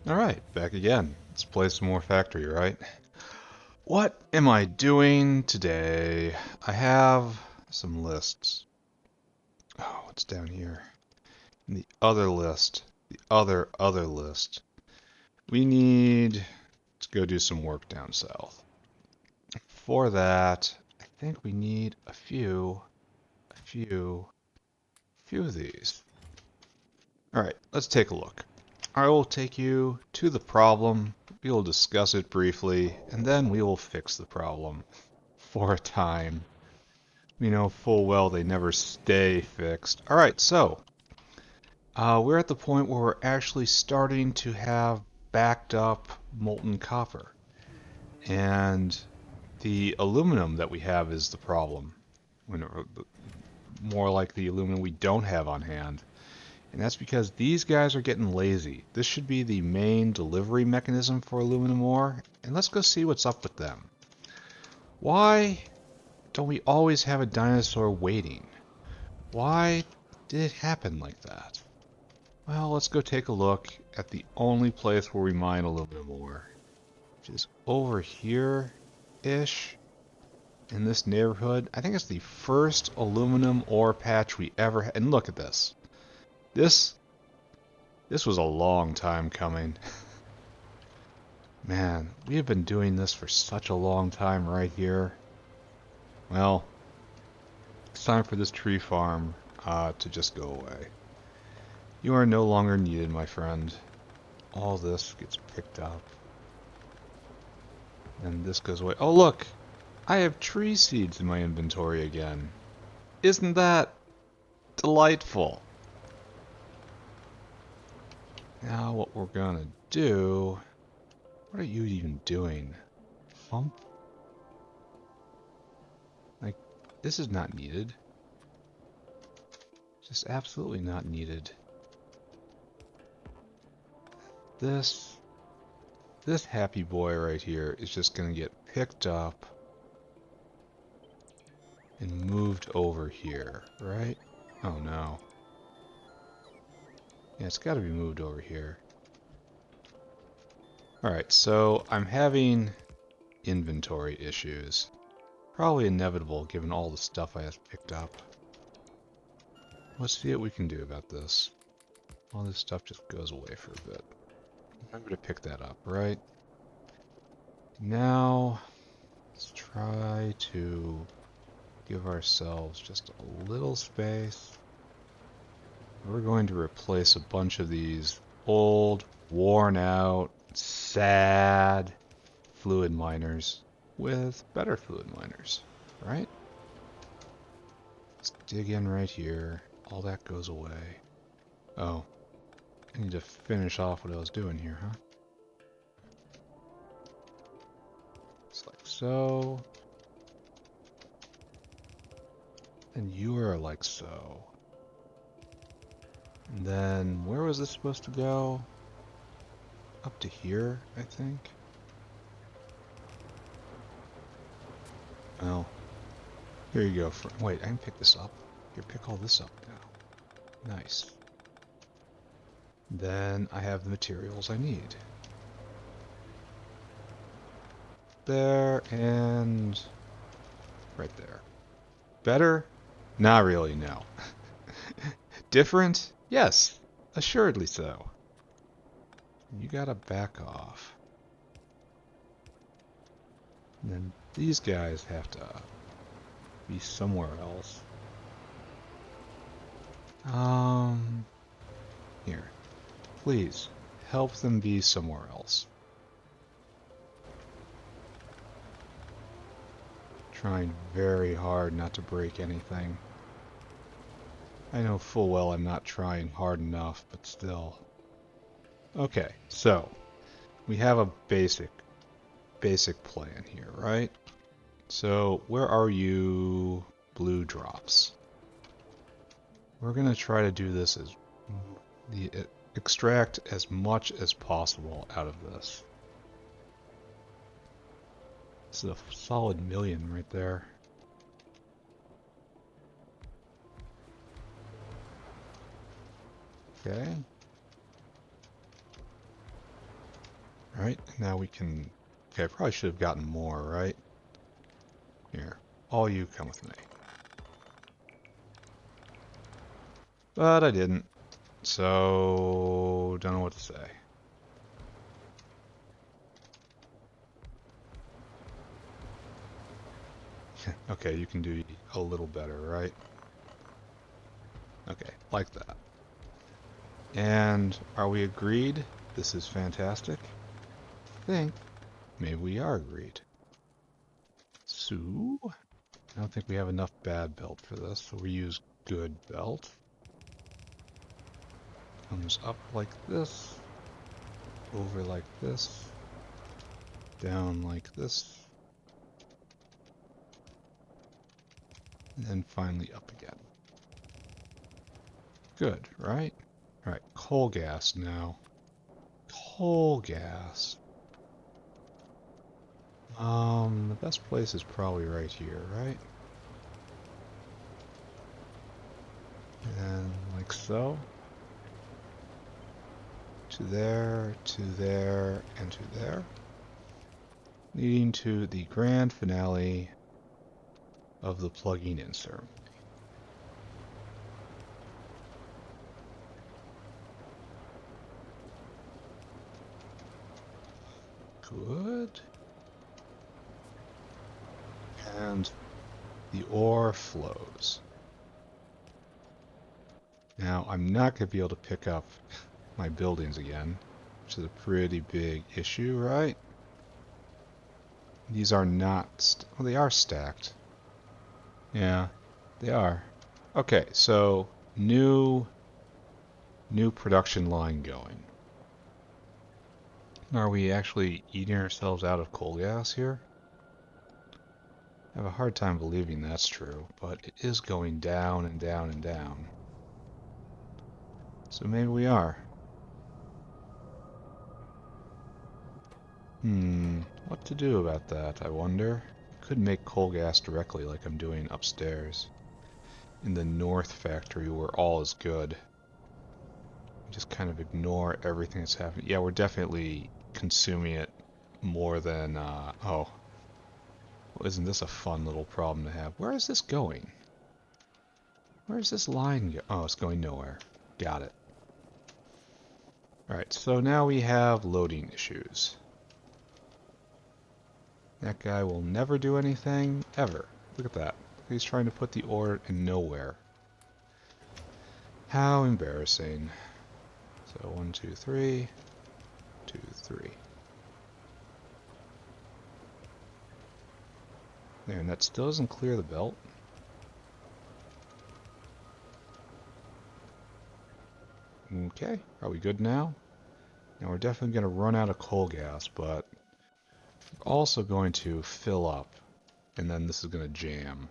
Alright, back again. Let's play some more Factory, right? What am I doing today? I have some lists. Oh, what's down here? In the other list. The other list. We need to go do some work down south. For that, I think we need a few of these. Alright, let's take a look. I will take you to the problem, we will discuss it briefly, and then we will fix the problem. For a time. We know full well they never stay fixed. Alright, so, we're at the point where we're actually starting to have backed up molten copper. And the aluminum that we have is the problem. More like the aluminum we don't have on hand. And that's because these guys are getting lazy. This should be the main delivery mechanism for aluminum ore, and let's go see what's up with them. Why don't we always have a dinosaur waiting? Why did it happen like that? Well, let's go take a look at the only place where we mine aluminum ore, which is over here-ish in this neighborhood. I think it's the first aluminum ore patch we ever had. And look at this. This was a long time coming. Man, we have been doing this for such a long time right here. Well, it's time for this tree farm to just go away. You are no longer needed, my friend. All this gets picked up. And this goes away. Oh, look! I have tree seeds in my inventory again. Isn't that delightful? Now what we're gonna do... What are you even doing? Pump? Like, this is not needed. Just absolutely not needed. This happy boy right here is just gonna get picked up and moved over here, right? Oh no. Yeah, it's gotta be moved over here. Alright, so I'm having inventory issues. Probably inevitable given all the stuff I have picked up. Let's see what we can do about this. All this stuff just goes away for a bit. Remember to pick that up, right? Now, let's try to give ourselves just a little space. We're going to replace a bunch of these old, worn out, sad fluid miners with better fluid miners, right? Let's dig in right here. All that goes away. Oh, I need to finish off what I was doing here, huh? Just like so. And you are like so. And then, where was this supposed to go? Up to here, I think. Well, here you go. Wait, I can pick this up. Here, pick all this up now. Nice. Then I have the materials I need. There and right there. Better? Not really, no. Different? Yes, assuredly so. You gotta back off. And then these guys have to be somewhere else. Here. Please, help them be somewhere else. Trying very hard not to break anything. I know full well I'm not trying hard enough, but still. Okay, so we have a basic plan here, right? So where are you, blue drops? We're gonna try to do this as extract as much as possible out of this. This is a solid million right there. Okay. Alright, now we can... Okay, I probably should have gotten more, right? Here, all you come with me. But I didn't, so don't know what to say. Okay, you can do a little better, right? Okay, like that. And are we agreed? This is fantastic. I think maybe we are agreed. So, I don't think we have enough bad belt for this, so we use good belt. Comes up like this, over like this, down like this, and then finally up again. Good, right? Alright, coal gas now. Coal gas. The best place is probably right here, right? And like so. To there, and to there. Leading to the grand finale of the plugging in ceremony. Good. And the ore flows. Now, I'm not going to be able to pick up my buildings again, which is a pretty big issue, right? These are not... well, they are stacked. Yeah, they are. Okay, so new production line going. Are we actually eating ourselves out of coal gas here? I have a hard time believing that's true, but it is going down and down and down. So maybe we are. What to do about that, I wonder? I could make coal gas directly like I'm doing upstairs. In the north factory where all is good. Just kind of ignore everything that's happening. Yeah, we're definitely consuming it more than, oh. Well, isn't this a fun little problem to have? Where is this going? Where is this line go? Oh, it's going nowhere. Got it. Alright, so now we have loading issues. That guy will never do anything, ever. Look at that. He's trying to put the ore in nowhere. How embarrassing. So 1, 2, 3, 2, 3. There, and that still doesn't clear the belt. Okay, are we good now? Now we're definitely going to run out of coal gas, but we're also going to fill up, and then this is going to jam.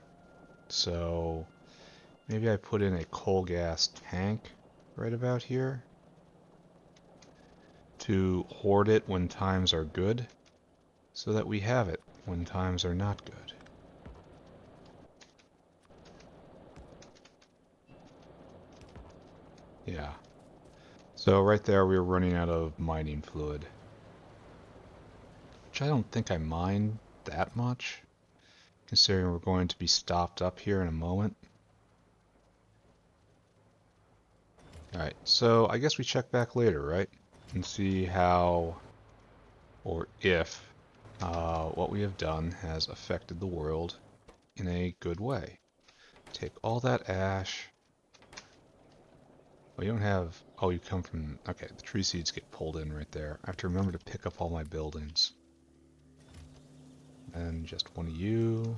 So maybe I put in a coal gas tank right about here to hoard it when times are good, so that we have it when times are not good. Yeah. So right there we were running out of mining fluid. Which I don't think I mind that much, considering we're going to be stopped up here in a moment. Alright, so I guess we check back later, right? And see how, or if, what we have done has affected the world in a good way. Take all that ash. Well, you don't have... oh, you come from... okay, the tree seeds get pulled in right there. I have to remember to pick up all my buildings. And just one of you.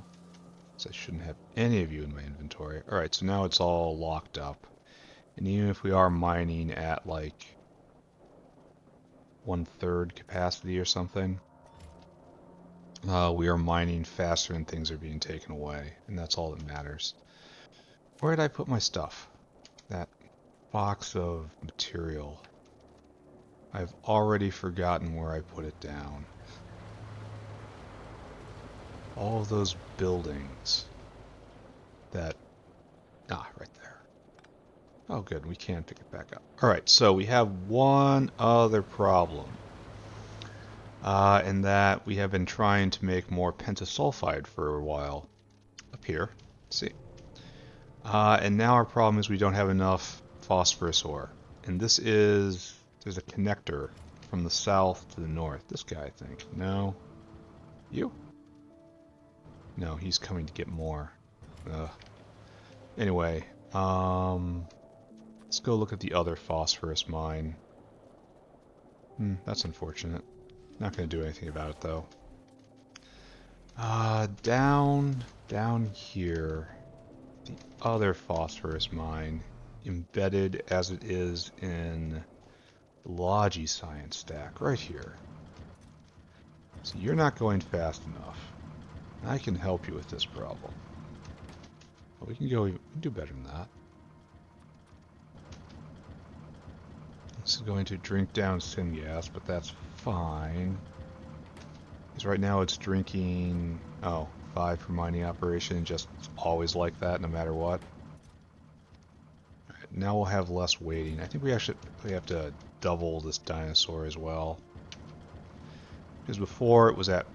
So I shouldn't have any of you in my inventory. Alright, so now it's all locked up. And even if we are mining at like 1/3 capacity or something, we are mining faster and things are being taken away. And that's all that matters. Where did I put my stuff? That box of material. I've already forgotten where I put it down. All of those buildings that... ah, right there. Oh good, we can pick it back up. Alright, so we have one other problem. and that we have been trying to make more pentasulfide for a while. Up here, see. And now our problem is we don't have enough phosphorus ore. And this is, there's a connector from the south to the north. This guy, I think. No. You? No, he's coming to get more. Anyway, let's go look at the other phosphorus mine. That's unfortunate. Not going to do anything about it, though. Down here, the other phosphorus mine, embedded as it is in the Logi science stack, right here. So you're not going fast enough. I can help you with this problem. But we can do better than that. This is going to drink down syngas, but that's fine. Because right now it's drinking, 5 for mining operation, just always like that no matter what. Alright, now we'll have less waiting. I think we have to double this dinosaur as well. Because before it was at,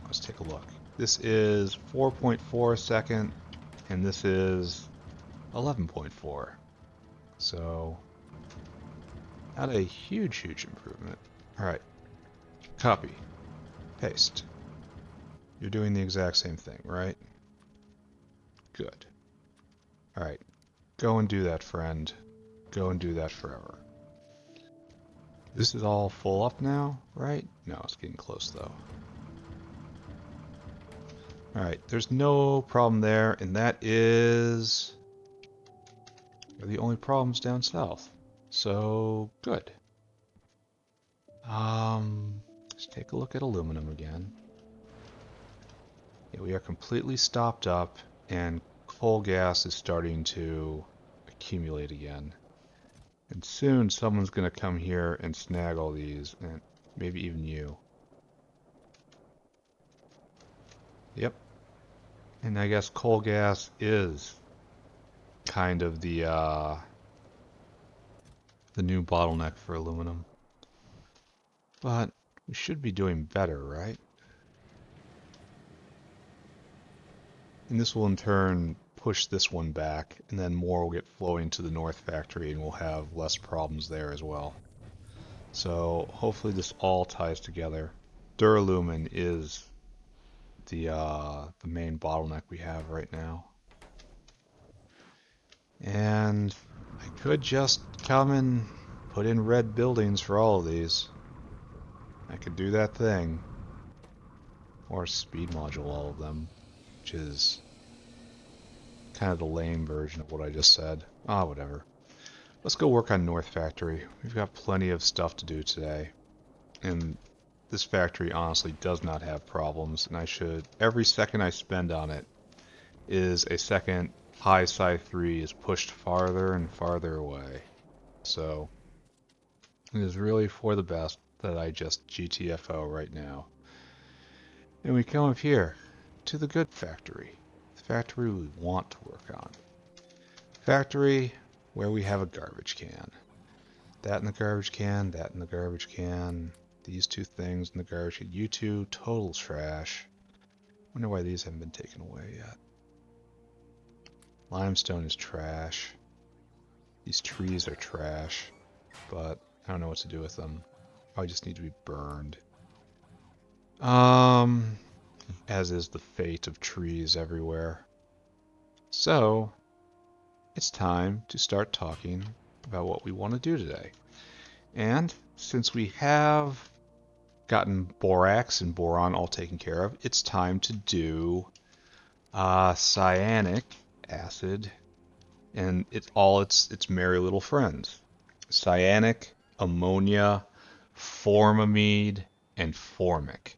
let's take a look. This is 4.4 a second, and this is 11.4. So, not a huge improvement. Alright, copy, paste. You're doing the exact same thing, right? Good. Alright, go and do that, friend. Go and do that forever. This is all full up now, right? No, it's getting close though. Alright, there's no problem there, and that is the only problems down south. So, good. Let's take a look at aluminum again. Yeah, we are completely stopped up, and coal gas is starting to accumulate again. And soon someone's going to come here and snag all these, and maybe even you. Yep. And I guess coal gas is kind of the new bottleneck for aluminum. But we should be doing better, right? And this will in turn push this one back, and then more will get flowing to the north factory, and we'll have less problems there as well. So hopefully this all ties together. Duralumin is the main bottleneck we have right now. And I could just come and put in red buildings for all of these. I could do that thing. Or speed module all of them, which is kind of the lame version of what I just said. Whatever. Let's go work on North Factory. We've got plenty of stuff to do today. And this factory honestly does not have problems, and every second I spend on it is a second high Psi 3 is pushed farther and farther away. So it is really for the best that I just GTFO right now. And we come up here to the good factory. The factory we want to work on. Factory where we have a garbage can. That in the garbage can, that in the garbage can. These two things in the garbage can. You two, total trash. Wonder why these haven't been taken away yet. Limestone is trash. These trees are trash, but I don't know what to do with them. Probably just need to be burned. As is the fate of trees everywhere. So, it's time to start talking about what we want to do today. And since we have gotten borax and boron all taken care of, it's time to do cyanic acid and its merry little friends. Cyanic, ammonia, formamide, and formic.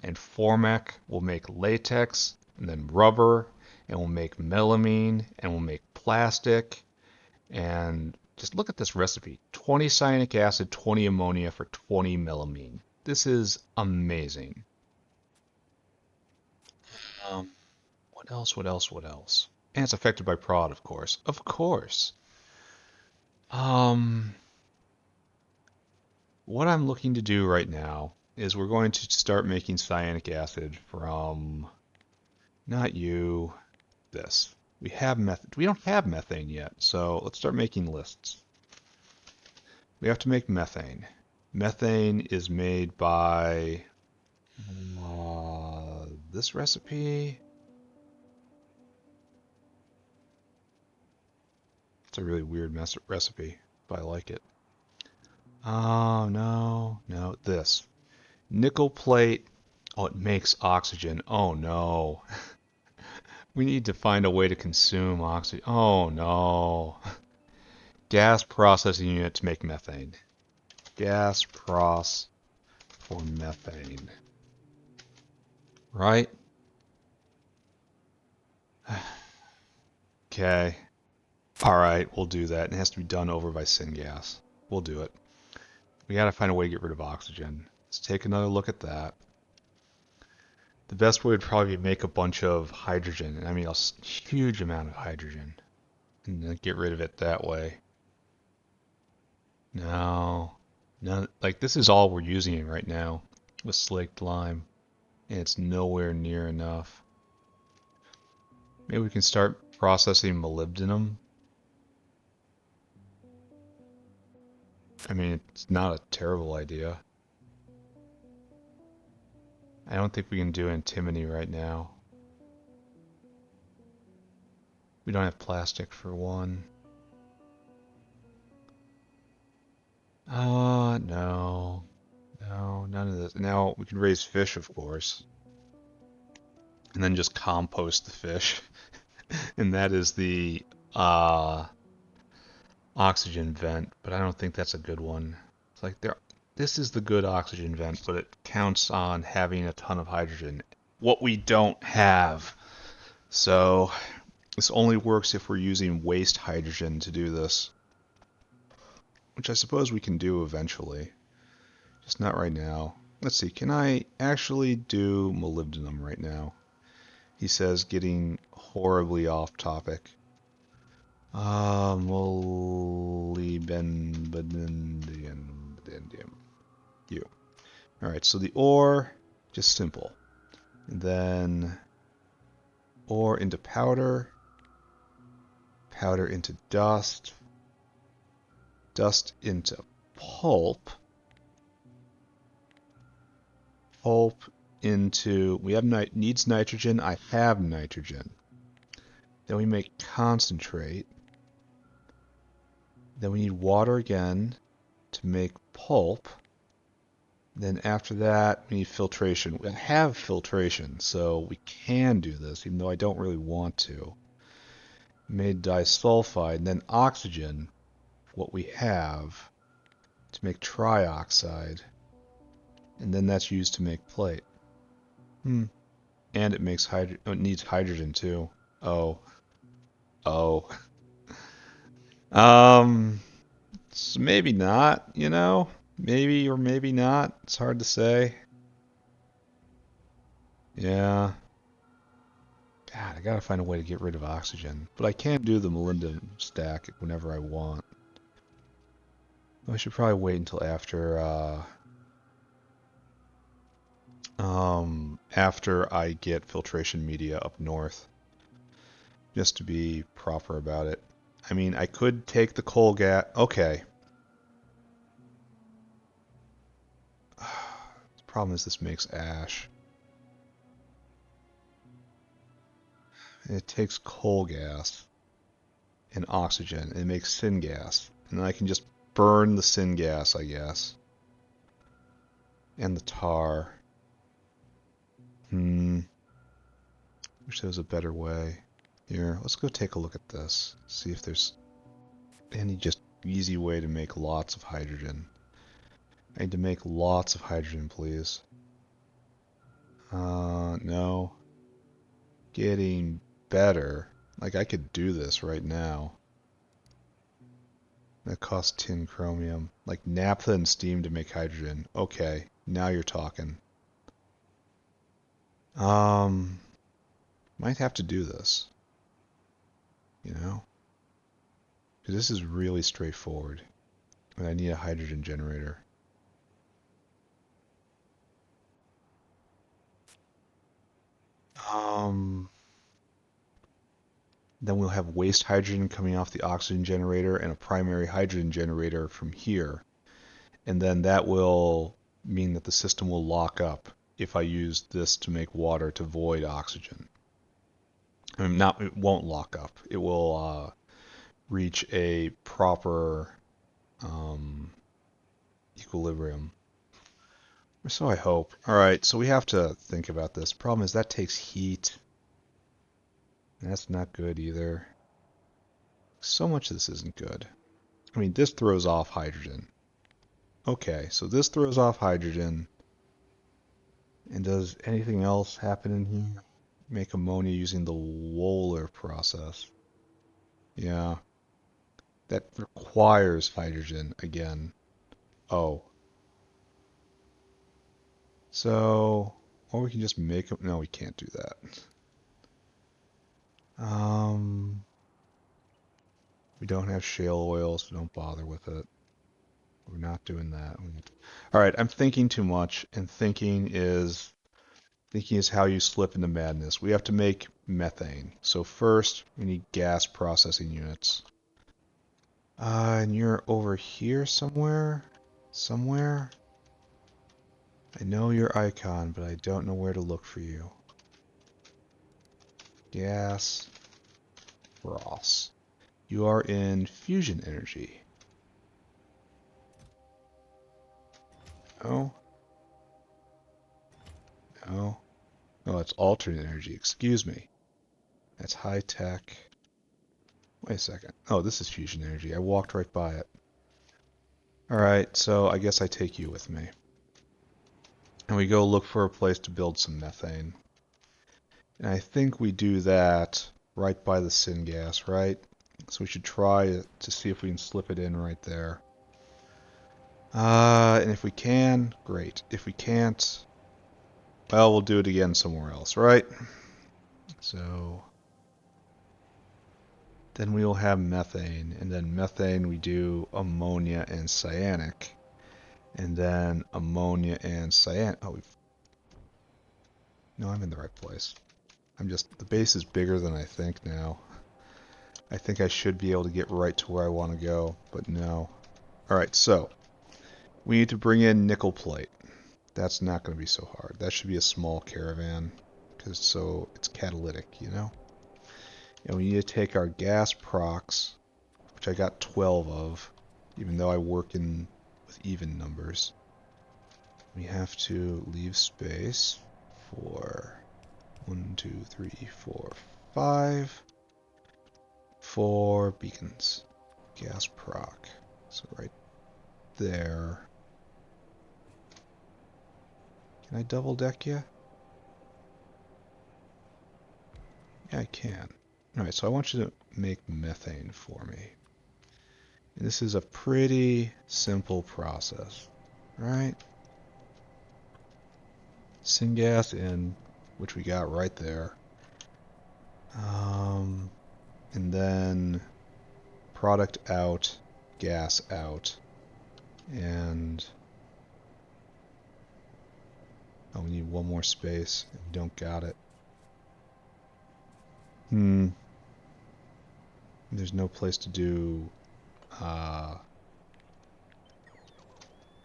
And formic will make latex, and then rubber, and we'll make melamine, and we'll make plastic. And just look at this recipe. 20 cyanic acid, 20 ammonia for 20 melamine. This is amazing. What else? And it's affected by prod, of course. Of course. what I'm looking to do right now is we're going to start making cyanic acid from, not you, this. We have we don't have methane yet, so let's start making lists. We have to make methane. Methane is made by this recipe. It's a really weird recipe, but I like it. Oh, no, no, this. Nickel plate. Oh, it makes oxygen. Oh, no. We need to find a way to consume oxygen. Oh, no. Gas processing unit to make methane. Gas pros for methane. Right? Okay. Alright, we'll do that. It has to be done over by syngas. We'll do it. We gotta find a way to get rid of oxygen. Let's take another look at that. The best way would probably be make a bunch of hydrogen. I mean, a huge amount of hydrogen. And then get rid of it that way. No. No, like this is all we're using right now with slaked lime. And it's nowhere near enough. Maybe we can start processing molybdenum. I mean, it's not a terrible idea. I don't think we can do antimony right now. We don't have plastic for one. No. No, none of this. Now we can raise fish, of course. And then just compost the fish. And that is the oxygen vent, but I don't think that's a good one. It's like this is the good oxygen vent, but it counts on having a ton of hydrogen. What we don't have. So this only works if we're using waste hydrogen to do this. Which I suppose we can do eventually. Just not right now. Let's see, can I actually do molybdenum right now? He says getting horribly off topic. Molybdenum. You. Alright, so the ore, just simple. And then ore into powder. Powder into dust. Dust into pulp. Pulp into, we have needs nitrogen, I have nitrogen. Then we make concentrate. Then we need water again to make pulp. Then after that, we need filtration. We have filtration, so we can do this, even though I don't really want to. Made disulfide, and then oxygen, what we have, to make trioxide. And then that's used to make plate. And it makes it needs hydrogen too. Oh. Oh. So maybe not, you know? Maybe or maybe not. It's hard to say. Yeah. God, I gotta find a way to get rid of oxygen. But I can do the molybdenum stack whenever I want. I should probably wait until after I get filtration media up north. Just to be proper about it. I mean, I could take the coal gas. Okay. The problem is this makes ash. It takes coal gas and oxygen and it makes syngas. And then I can just burn the syngas, I guess. And the tar. Wish there was a better way. Here, let's go take a look at this. See if there's any just easy way to make lots of hydrogen. I need to make lots of hydrogen, please. No. Getting better. Like, I could do this right now. That costs tin chromium. Like, naphtha and steam to make hydrogen. Okay, now you're talking. Might have to do this. You know? Because this is really straightforward. And I need a hydrogen generator. Um, then we'll have waste hydrogen coming off the oxygen generator and a primary hydrogen generator from here. And then that will mean that the system will lock up if I use this to make water to void oxygen. I mean, not, it won't lock up. It will reach a proper equilibrium. Or so I hope. Alright, so we have to think about this. Problem is that takes heat. That's not good either. So much of this isn't good. I mean, this throws off hydrogen. Okay, so this throws off hydrogen. And does anything else happen in here? Make ammonia using the Wohler process. Yeah. That requires hydrogen again. Oh. So, or we can just make them. No, we can't do that. We don't have shale oil, so don't bother with it. We're not doing that. All right, I'm thinking too much, and thinking is how you slip into madness. We have to make methane. So first, we need gas processing units. And you're over here somewhere? Somewhere? I know your icon, but I don't know where to look for you. Gas. Ross. You are in fusion energy. Oh? No. No, it's alternate energy. Excuse me. That's high tech. Wait a second. Oh, this is fusion energy. I walked right by it. Alright, so I guess I take you with me. And we go look for a place to build some methane. And I think we do that right by the syngas, right? So we should try to see if we can slip it in right there. And if we can, great. If we can't, well, we'll do it again somewhere else, right? So then we will have methane, and then methane we do ammonia and cyanic, and then ammonia and cyanic. Oh, no, I'm in the right place. The base is bigger than I think now. I think I should be able to get right to where I want to go, but no. Alright, so we need to bring in nickel plate. That's not going to be so hard. That should be a small caravan, because it's catalytic, you know? And we need to take our gas procs, which I got 12 of, even though I work with even numbers. We have to leave space for 1, 2, 3, 4, 5 for beacons. Gas proc. So right there. Can I double deck you? Yeah, I can. Alright, so I want you to make methane for me. And this is a pretty simple process, right? Syngas in, which we got right there. And then product out, gas out, and oh, we need one more space, and we don't got it. There's no place to do,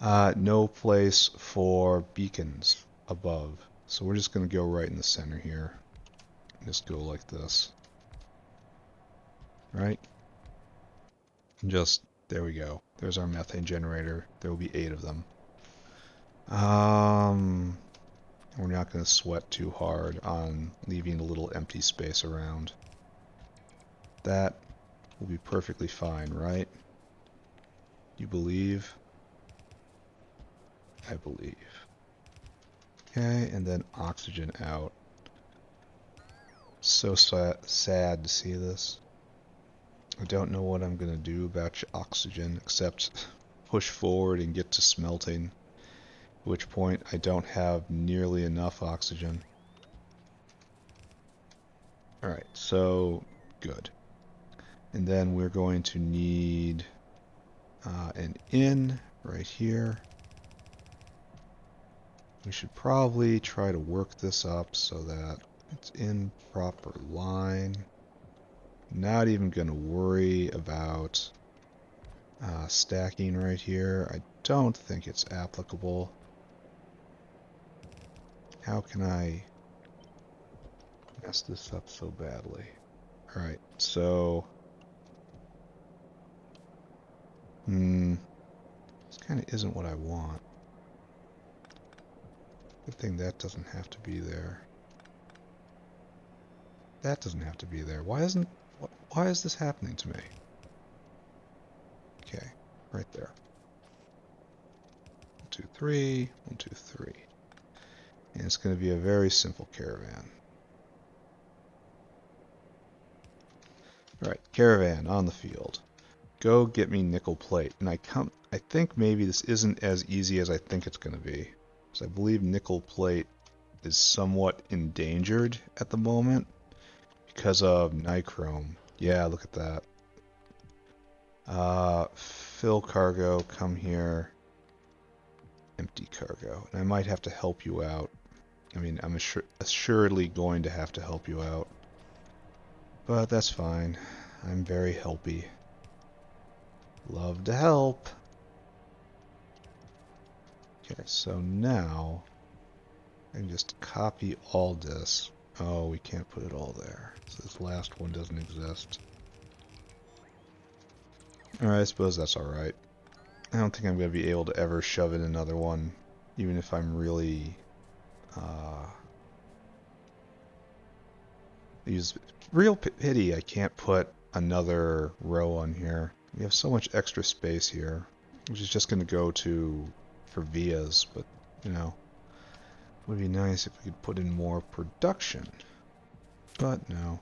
no place for beacons above. So we're just going to go right in the center here. Just go like this. Right? And there we go. There's our methane generator. There will be 8 of them. We're not going to sweat too hard on leaving a little empty space around. That will be perfectly fine, right? You believe? I believe. Okay, and then oxygen out. So sad to see this. I don't know what I'm going to do about your oxygen except push forward and get to smelting. At which point I don't have nearly enough oxygen. Alright, so good. And then we're going to need an in right here. We should probably try to work this up so that It's in proper line. Not even going to worry about stacking right here. I don't think it's applicable. How can I mess this up so badly? Alright, so... this kind of isn't what I want. Good thing that doesn't have to be there. That doesn't have to be there. Why is this happening to me? Okay, right there. 1, 2, 3, 1, 2, 3. And it's going to be a very simple caravan. Alright, caravan on the field. Go get me nickel plate. And I think maybe this isn't as easy as I think it's going to be. Because I believe nickel plate is somewhat endangered at the moment because of nichrome. Yeah, look at that. Fill cargo, come here. Empty cargo. And I might have to help you out. I mean, I'm assuredly going to have to help you out. But that's fine. I'm very helpy. Love to help. Okay, so now I can just copy all this. Oh, we can't put it all there. So this last one doesn't exist. Alright, I suppose that's alright. I don't think I'm going to be able to ever shove in another one, even if I'm really... It's real pity I can't put another row on here. We have so much extra space here, which is just going to go for vias, but, you know, it would be nice if we could put in more production. But no.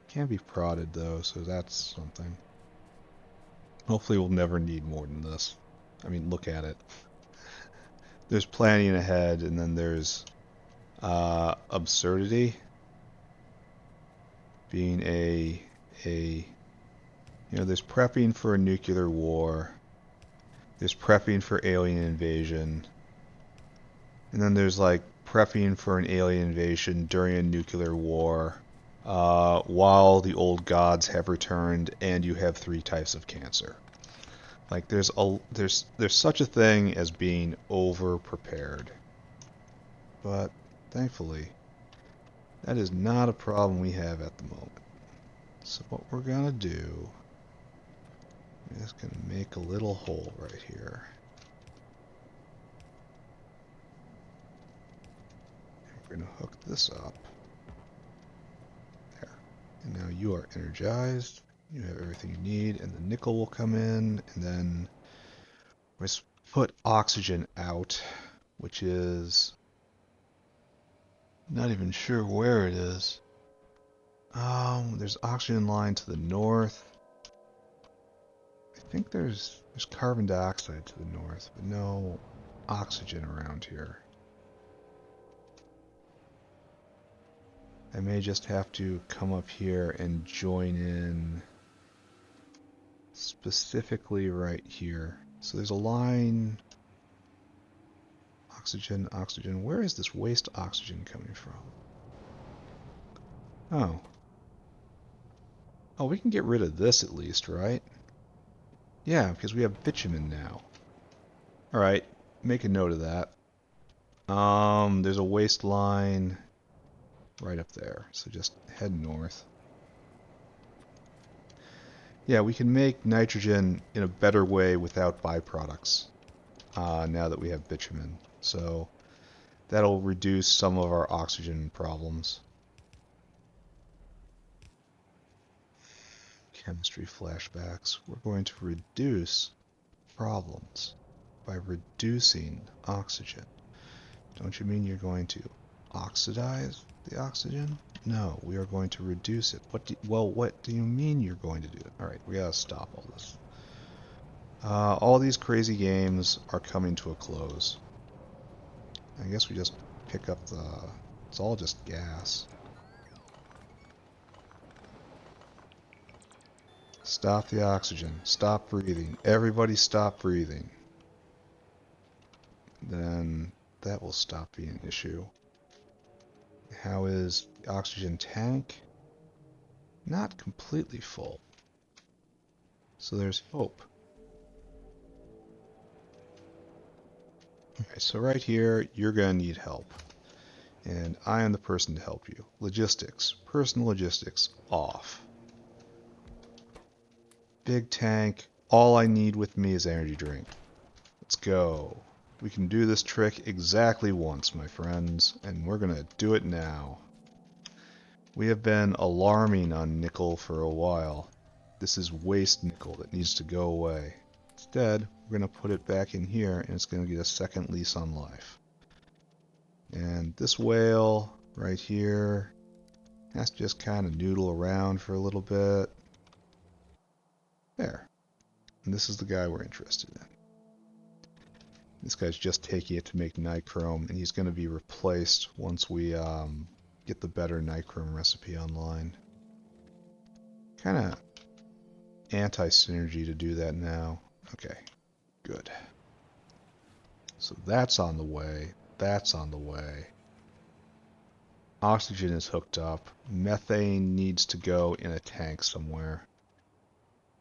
Can't be prodded though, so that's something. Hopefully we'll never need more than this. I mean, look at it. There's planning ahead, and then there's absurdity being there's prepping for a nuclear war, there's prepping for alien invasion, and then there's like prepping for an alien invasion during a nuclear war, while the old gods have returned and you have 3 types of cancer. Like there's such a thing as being over prepared. But thankfully that is not a problem we have at the moment. So what we're gonna do, I'm just gonna make a little hole right here. We're gonna hook this up. There. And now you are energized. You have everything you need, and the nickel will come in, and then let's put oxygen out, which is not even sure where it is. There's oxygen line to the north. I think there's carbon dioxide to the north, but no oxygen around here. I may just have to come up here and join in specifically right here. So there's a line. Oxygen, oxygen. Where is this waste oxygen coming from? Oh. Oh, we can get rid of this at least, right? Yeah, because we have bitumen now. Alright, make a note of that. There's a waste line right up there, so just head north. Yeah, we can make nitrogen in a better way without byproducts, now that we have bitumen. So that'll reduce some of our oxygen problems. Chemistry flashbacks. We're going to reduce problems by reducing oxygen. Don't you mean you're going to oxidize the oxygen? No, we are going to reduce it. What do you mean you're going to do it? Alright, we gotta stop all this. All these crazy games are coming to a close. I guess we just pick up it's all just gas. Stop the oxygen. Stop breathing. Everybody stop breathing. Then that will stop being an issue. How is the oxygen tank? Not completely full. So there's hope. Okay, so right here, you're going to need help. And I am the person to help you. Logistics. Personal logistics. Off. Big tank. All I need with me is energy drink. Let's go. We can do this trick exactly once, my friends. And we're going to do it now. We have been alarming on nickel for a while. This is waste nickel that needs to go away. Instead, we're going to put it back in here and it's going to get a second lease on life. And this whale right here has to just kind of noodle around for a little bit. There. And this is the guy we're interested in. This guy's just taking it to make nichrome, and he's going to be replaced once we get the better nichrome recipe online. Kind of anti-synergy to do that now. Okay, good. So that's on the way. That's on the way. Oxygen is hooked up. Methane needs to go in a tank somewhere.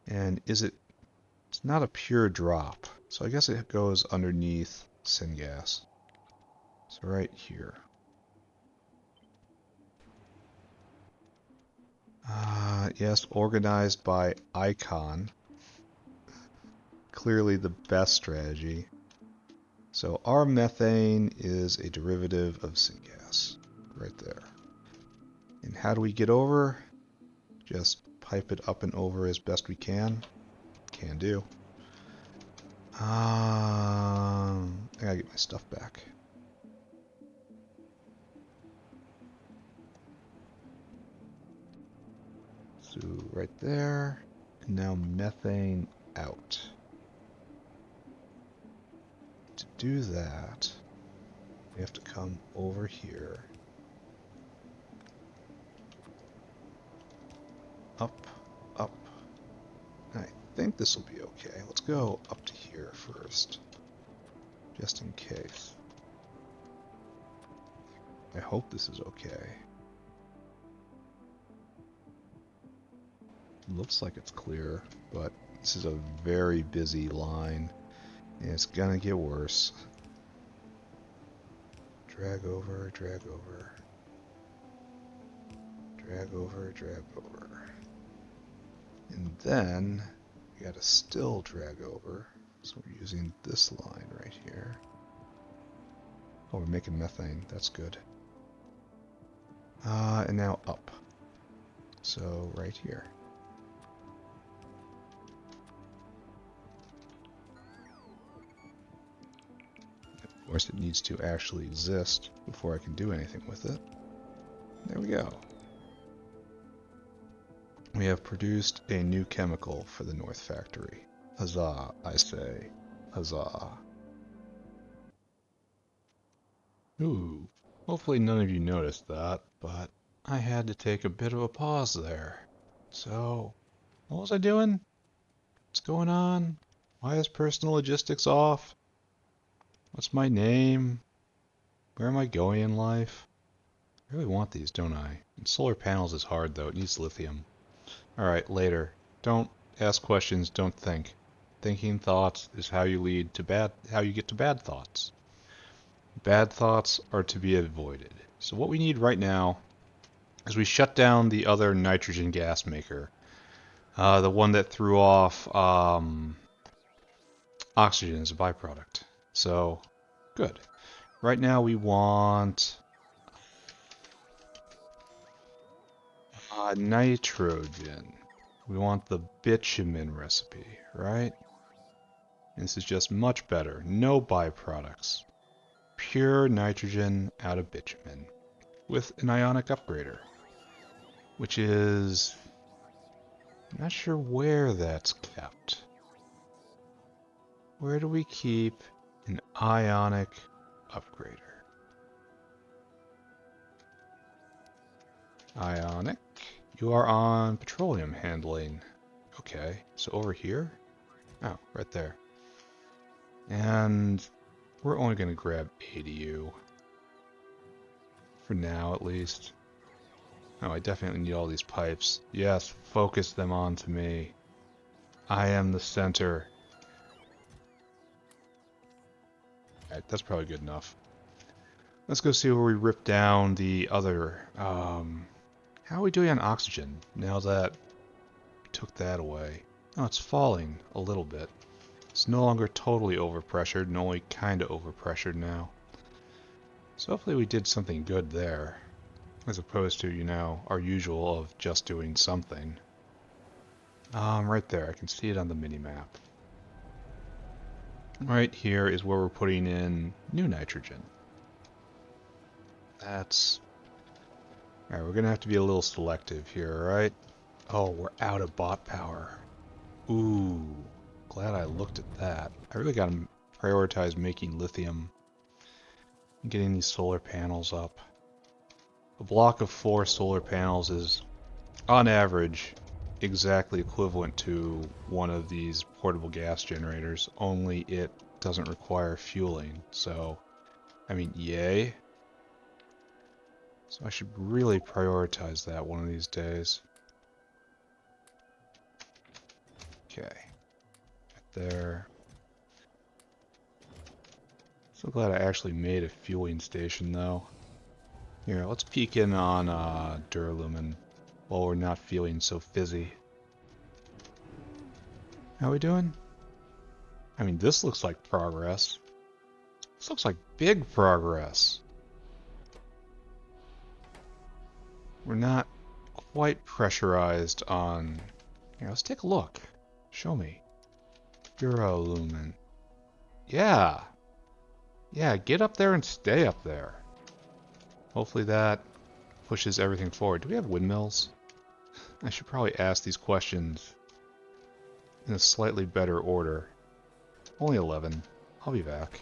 And is it... It's not a pure drop. So I guess it goes underneath syngas. So right here. Yes, organized by icon. Clearly the best strategy. So our methane is a derivative of syngas. Right there. And how do we get over? Just pipe it up and over as best we can. Can do. I gotta get my stuff back. So right there. And now methane out. To do that, we have to come over here. Up, up. I think this will be okay. Let's go up to here first, just in case. I hope this is okay. Looks like it's clear, but this is a very busy line, and it's gonna get worse. Drag over, drag over. Drag over, drag over. And then, we gotta still drag over. So we're using this line right here. Oh, we're making methane. That's good. And now up. So right here. Of course, it needs to actually exist before I can do anything with it. There we go. We have produced a new chemical for the North Factory. Huzzah, I say. Huzzah. Ooh, hopefully none of you noticed that, but I had to take a bit of a pause there. So, what was I doing? What's going on? Why is personal logistics off? What's my name? Where am I going in life? I really want these, don't I? And solar panels is hard though, it needs lithium. Alright, later. Don't ask questions, don't think. Thinking thoughts is how you get to bad thoughts. Bad thoughts are to be avoided. So what we need right now is we shut down the other nitrogen gas maker. The one that threw off oxygen as a byproduct. So, good. Right now we want nitrogen. We want the bitumen recipe, right? And this is just much better. No byproducts. Pure nitrogen out of bitumen with an ionic upgrader, which is... I'm not sure where that's kept. Where do we keep an ionic upgrader? Ionic. You are on petroleum handling. Okay, so over here? Oh, right there. And we're only going to grab ADU. For now, at least. Oh, I definitely need all these pipes. Yes, focus them onto me. I am the center. Alright, that's probably good enough. Let's go see where we rip down the other... how are we doing on oxygen now that we took that away? Oh, it's falling a little bit. It's no longer totally overpressured and only kind of overpressured now. So hopefully we did something good there. As opposed to, you know, our usual of just doing something. Right there, I can see it on the mini-map. Right here is where we're putting in new nitrogen. That's... Alright, we're gonna have to be a little selective here, right? Oh, we're out of bot power. Ooh, glad I looked at that. I really gotta prioritize making lithium and getting these solar panels up. A block of 4 solar panels is, on average, exactly equivalent to one of these portable gas generators, only it doesn't require fueling. So, I mean, yay. So I should really prioritize that one of these days. Okay. Right there. So glad I actually made a fueling station, though. Here, let's peek in on Duralumin while we're not feeling so fizzy. How we doing? I mean, this looks like progress. This looks like big progress. We're not quite pressurized on... Here, let's take a look. Show me. Duralumin. Yeah. Yeah, get up there and stay up there. Hopefully that pushes everything forward. Do we have windmills? I should probably ask these questions in a slightly better order. Only 11. I'll be back.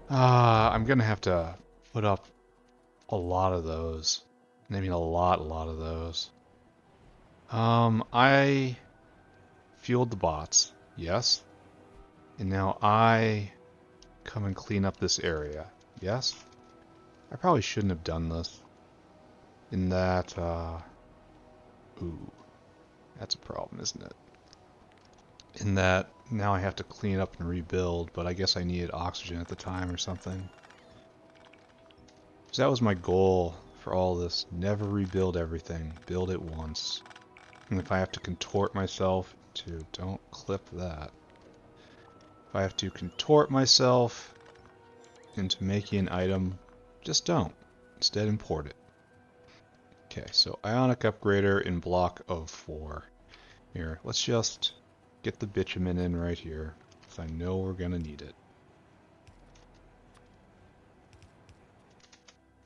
I'm gonna have to put up a lot of those. I mean a lot of those. I fueled the bots, yes. And now I come and clean up this area, yes. I probably shouldn't have done this. In that, ooh, that's a problem, isn't it? In that, now I have to clean up and rebuild, but I guess I needed oxygen at the time or something. So that was my goal for all this. Never rebuild everything. Build it once. And if I have to contort myself to... Don't clip that. If I have to contort myself into making an item, just don't. Instead, import it. Okay, so Ionic Upgrader in block of 4. Here, let's just get the bitumen in right here, because I know we're going to need it.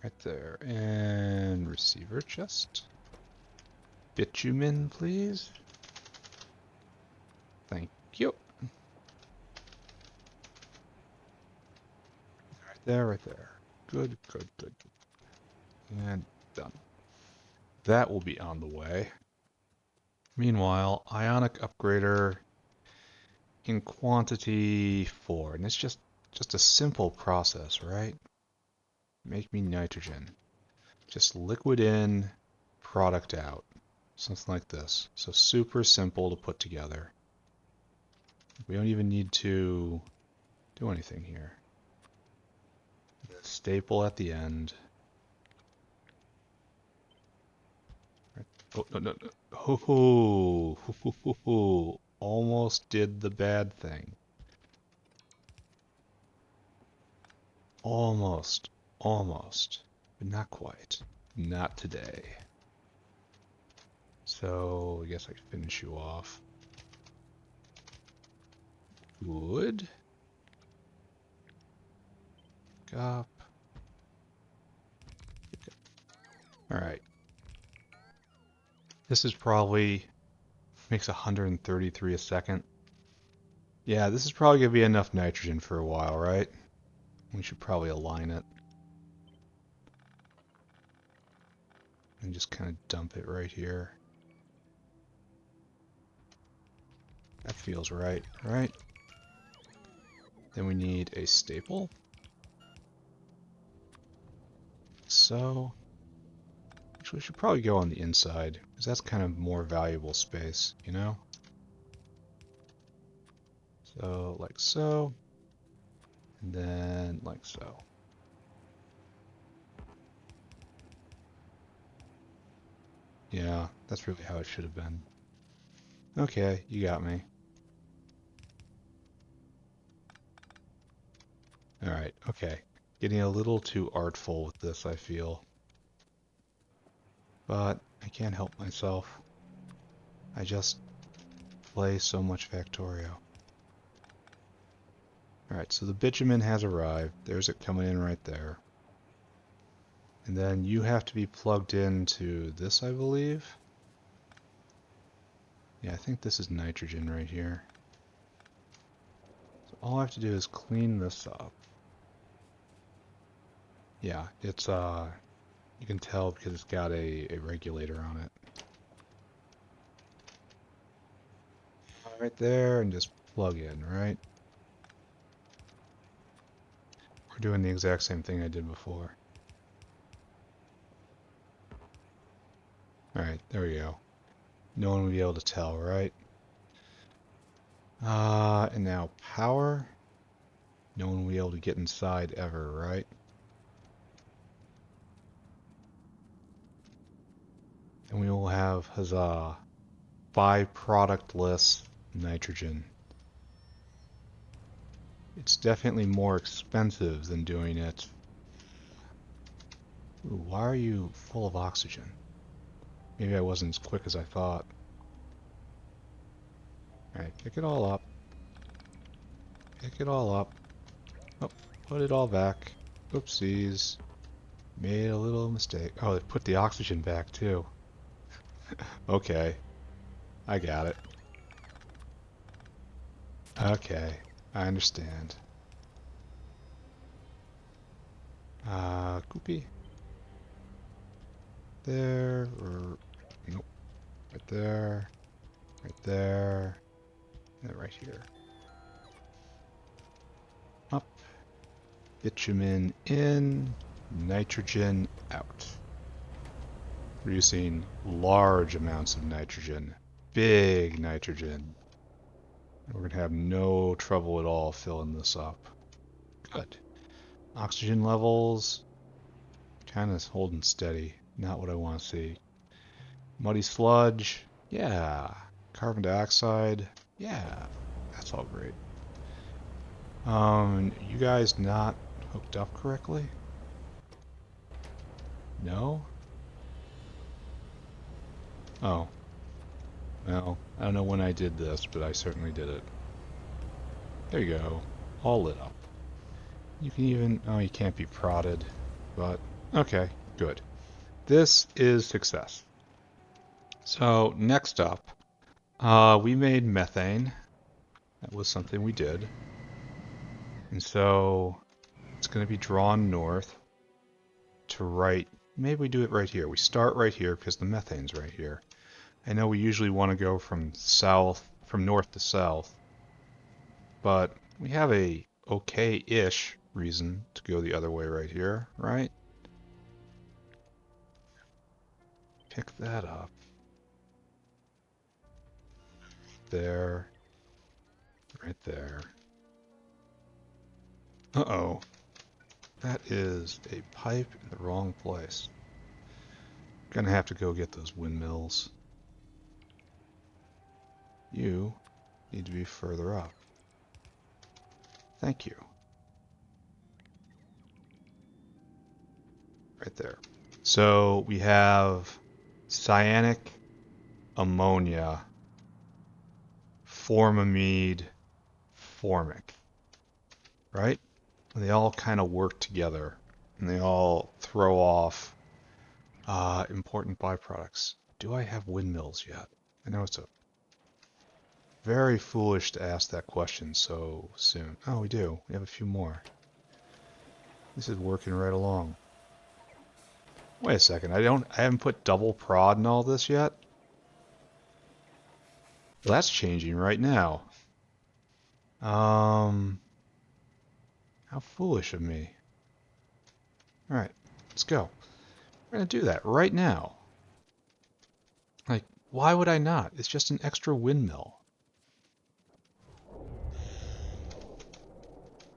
Right there. And receiver chest. Bitumen, please. Thank you. Right there, right there. Good, good, good. And done. That will be on the way. Meanwhile, Ionic Upgrader in quantity 4. And it's just a simple process, right? Make me nitrogen. Just liquid in, product out. Something like this. So super simple to put together. We don't even need to do anything here. Staple at the end. Oh, no, no, no. Ho ho! Ho ho ho ho! Almost did the bad thing. Almost. Almost. But not quite. Not today. So, I guess I can finish you off. Good. Up. Alright. This is probably makes 133 a second. Yeah, this is probably going to be enough nitrogen for a while, right? We should probably align it. And just kind of dump it right here. That feels right, right? Then we need a staple. so. Actually, we should probably go on the inside, because that's kind of more valuable space, you know? So, like so. And then, like so. Yeah, that's really how it should have been. Okay, you got me. Alright, okay. Getting a little too artful with this, I feel. But I can't help myself. I just play so much Factorio. Alright, so the bitumen has arrived. There's it coming in right there. And then you have to be plugged into this, I believe. Yeah, I think this is nitrogen right here. So all I have to do is clean this up. Yeah, it's you can tell because it's got a regulator on it. Right there, and just plug in, right? We're doing the exact same thing I did before. Alright, there we go. No one will be able to tell, right? And now power. No one will be able to get inside ever, right? And we will have, huzzah, byproductless nitrogen. It's definitely more expensive than doing it. Ooh, why are you full of oxygen? Maybe I wasn't as quick as I thought. Alright, pick it all up. Pick it all up. Oh, put it all back. Oopsies. Made a little mistake. Oh, they put the oxygen back too. Okay, I got it. Okay, I understand. Koopy. There, or nope. Right there. Right there. And right here. Up. Bitumen in. Nitrogen out. Producing large amounts of nitrogen. Big nitrogen. We're going to have no trouble at all filling this up. Good. Oxygen levels. Kind of holding steady. Not what I want to see. Muddy sludge. Yeah. Carbon dioxide. Yeah. That's all great. You guys not hooked up correctly? No? Oh. Well, I don't know when I did this, but I certainly did it. There you go. All lit up. You can even... Oh, you can't be prodded. But, okay. Good. This is success. So, next up, we made methane. That was something we did. And so, it's going to be drawn north to right. Maybe we do it right here. We start right here because the methane's right here. I know we usually want to go from north to south, but we have a okay-ish reason to go the other way right here, right? Pick that up. There. Right there. Uh-oh. That is a pipe in the wrong place. Gonna have to go get those windmills. You need to be further up. Thank you. Right there. So we have cyanic, ammonia, formamide, formic, right? And they all kind of work together, and they all throw off important byproducts. Do I have windmills yet? I know it's very foolish to ask that question so soon. Oh, we do. We have a few more. This is working right along. Wait a second. I haven't put double prod in all this yet. Well, that's changing right now. How foolish of me. Alright, let's go. We're going to do that right now. Like, why would I not? It's just an extra windmill.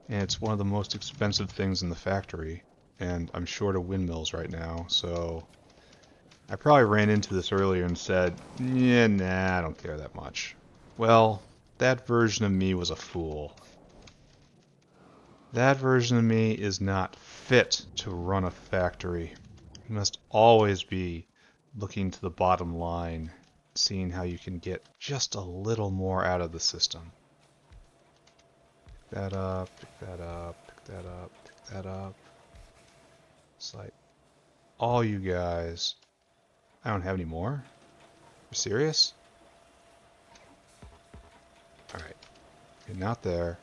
And it's one of the most expensive things in the factory. And I'm short of windmills right now, so I probably ran into this earlier and said, yeah, nah, I don't care that much. Well, that version of me was a fool. That version of me is not fit to run a factory. You must always be looking to the bottom line, seeing how you can get just a little more out of the system. Pick that up, pick that up, pick that up, pick that up. It's like, all you guys. I don't have any more? You're serious? Alright, okay, not there.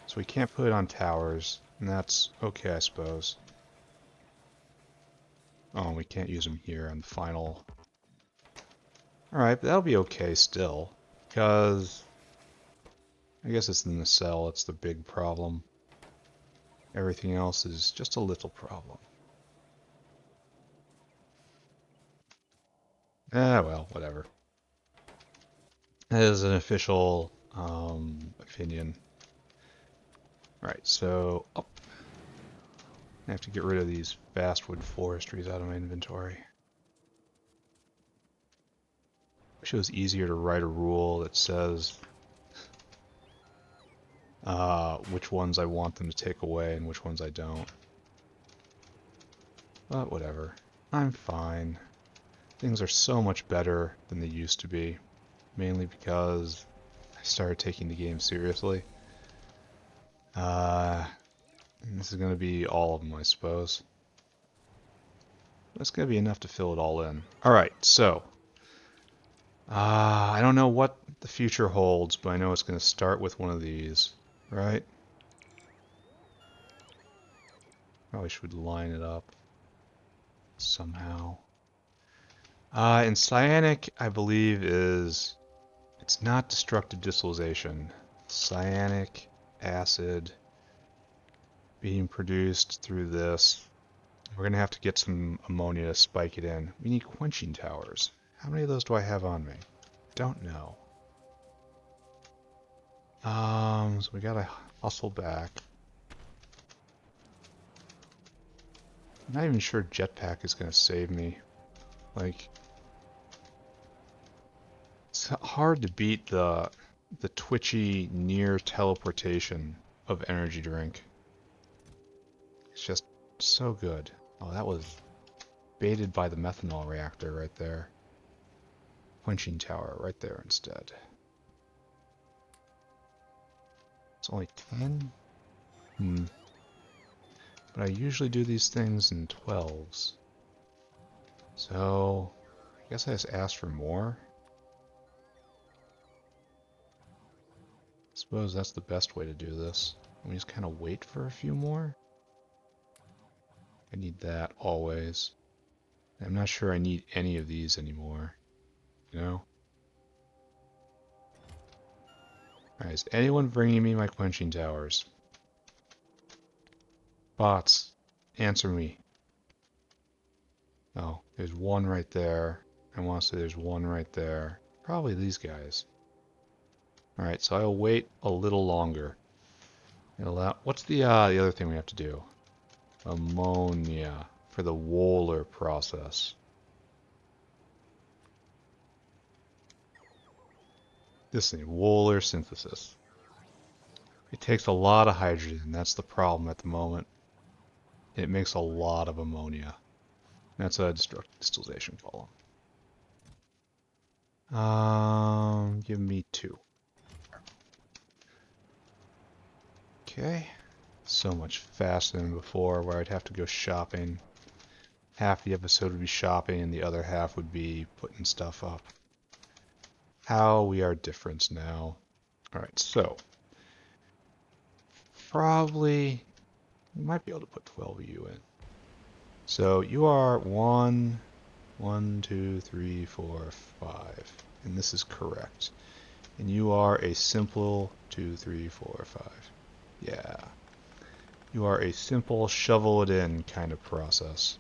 So we can't put it on towers, and that's okay, I suppose. Oh, we can't use them here on the final. Alright, but that'll be okay still, because I guess it's the nacelle, it's the big problem. Everything else is just a little problem. Ah, well, whatever. That is an official opinion. Alright, so up. I have to get rid of these fastwood forestries out of my inventory. Wish it was easier to write a rule that says which ones I want them to take away and which ones I don't. But whatever. I'm fine. Things are so much better than they used to be. Mainly because I started taking the game seriously. And this is going to be all of them, I suppose. That's going to be enough to fill it all in. Alright, so. I don't know what the future holds, but I know it's going to start with one of these, right? Probably should line it up somehow. And cyanic, I believe, it's not destructive distillation. Cyanic acid being produced through this. We're going to have to get some ammonia to spike it in. We need quenching towers. How many of those do I have on me? Don't know. So we gotta hustle back. I'm not even sure jetpack is gonna save me. Like, it's hard to beat the twitchy near teleportation of energy drink. It's just so good. Oh, that was baited by the methanol reactor right there. Quenching tower right there instead. It's only 10? But I usually do these things in 12s. So, I guess I just asked for more. I suppose that's the best way to do this. We just kind of wait for a few more. I need that always. I'm not sure I need any of these anymore. You know? Alright, is anyone bringing me my quenching towers? Bots, answer me. Oh, there's one right there. I want to say there's one right there. Probably these guys. Alright, so I'll wait a little longer. What's the other thing we have to do? Ammonia for the Wohler process. This thing, Wohler synthesis. It takes a lot of hydrogen. That's the problem at the moment. It makes a lot of ammonia. That's a destructive distillation column. Give me 2. Okay. So much faster than before, where I'd have to go shopping. Half the episode would be shopping, and the other half would be putting stuff up. How we are different now. Alright, so. Probably, we might be able to put 12 of you in. So you are 1, 2, 3, 4, 5. And this is correct. And you are a simple 2, 3, 4, 5. Yeah. You are a simple shovel it in kind of process.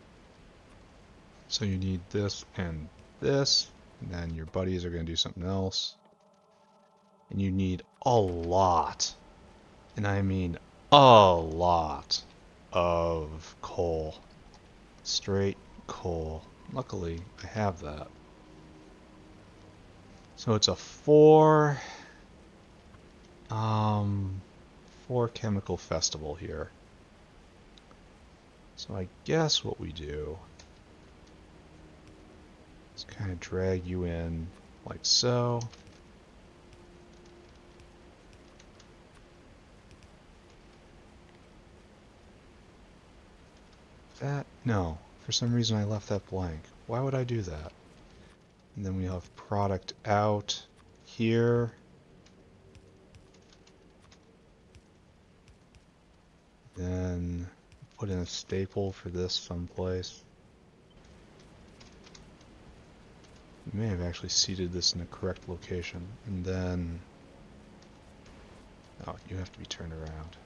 So you need this and this, and then your buddies are going to do something else. And you need a lot, and I mean a lot, of coal. Straight coal. Luckily, I have that. So it's a four chemical festival here. So I guess what we do is kind of drag you in like so. That, no, for some reason I left that blank. Why would I do that? And then we have product out here. Then put in a staple for this someplace. We may have actually seeded this in the correct location. And then, oh, you have to be turned around.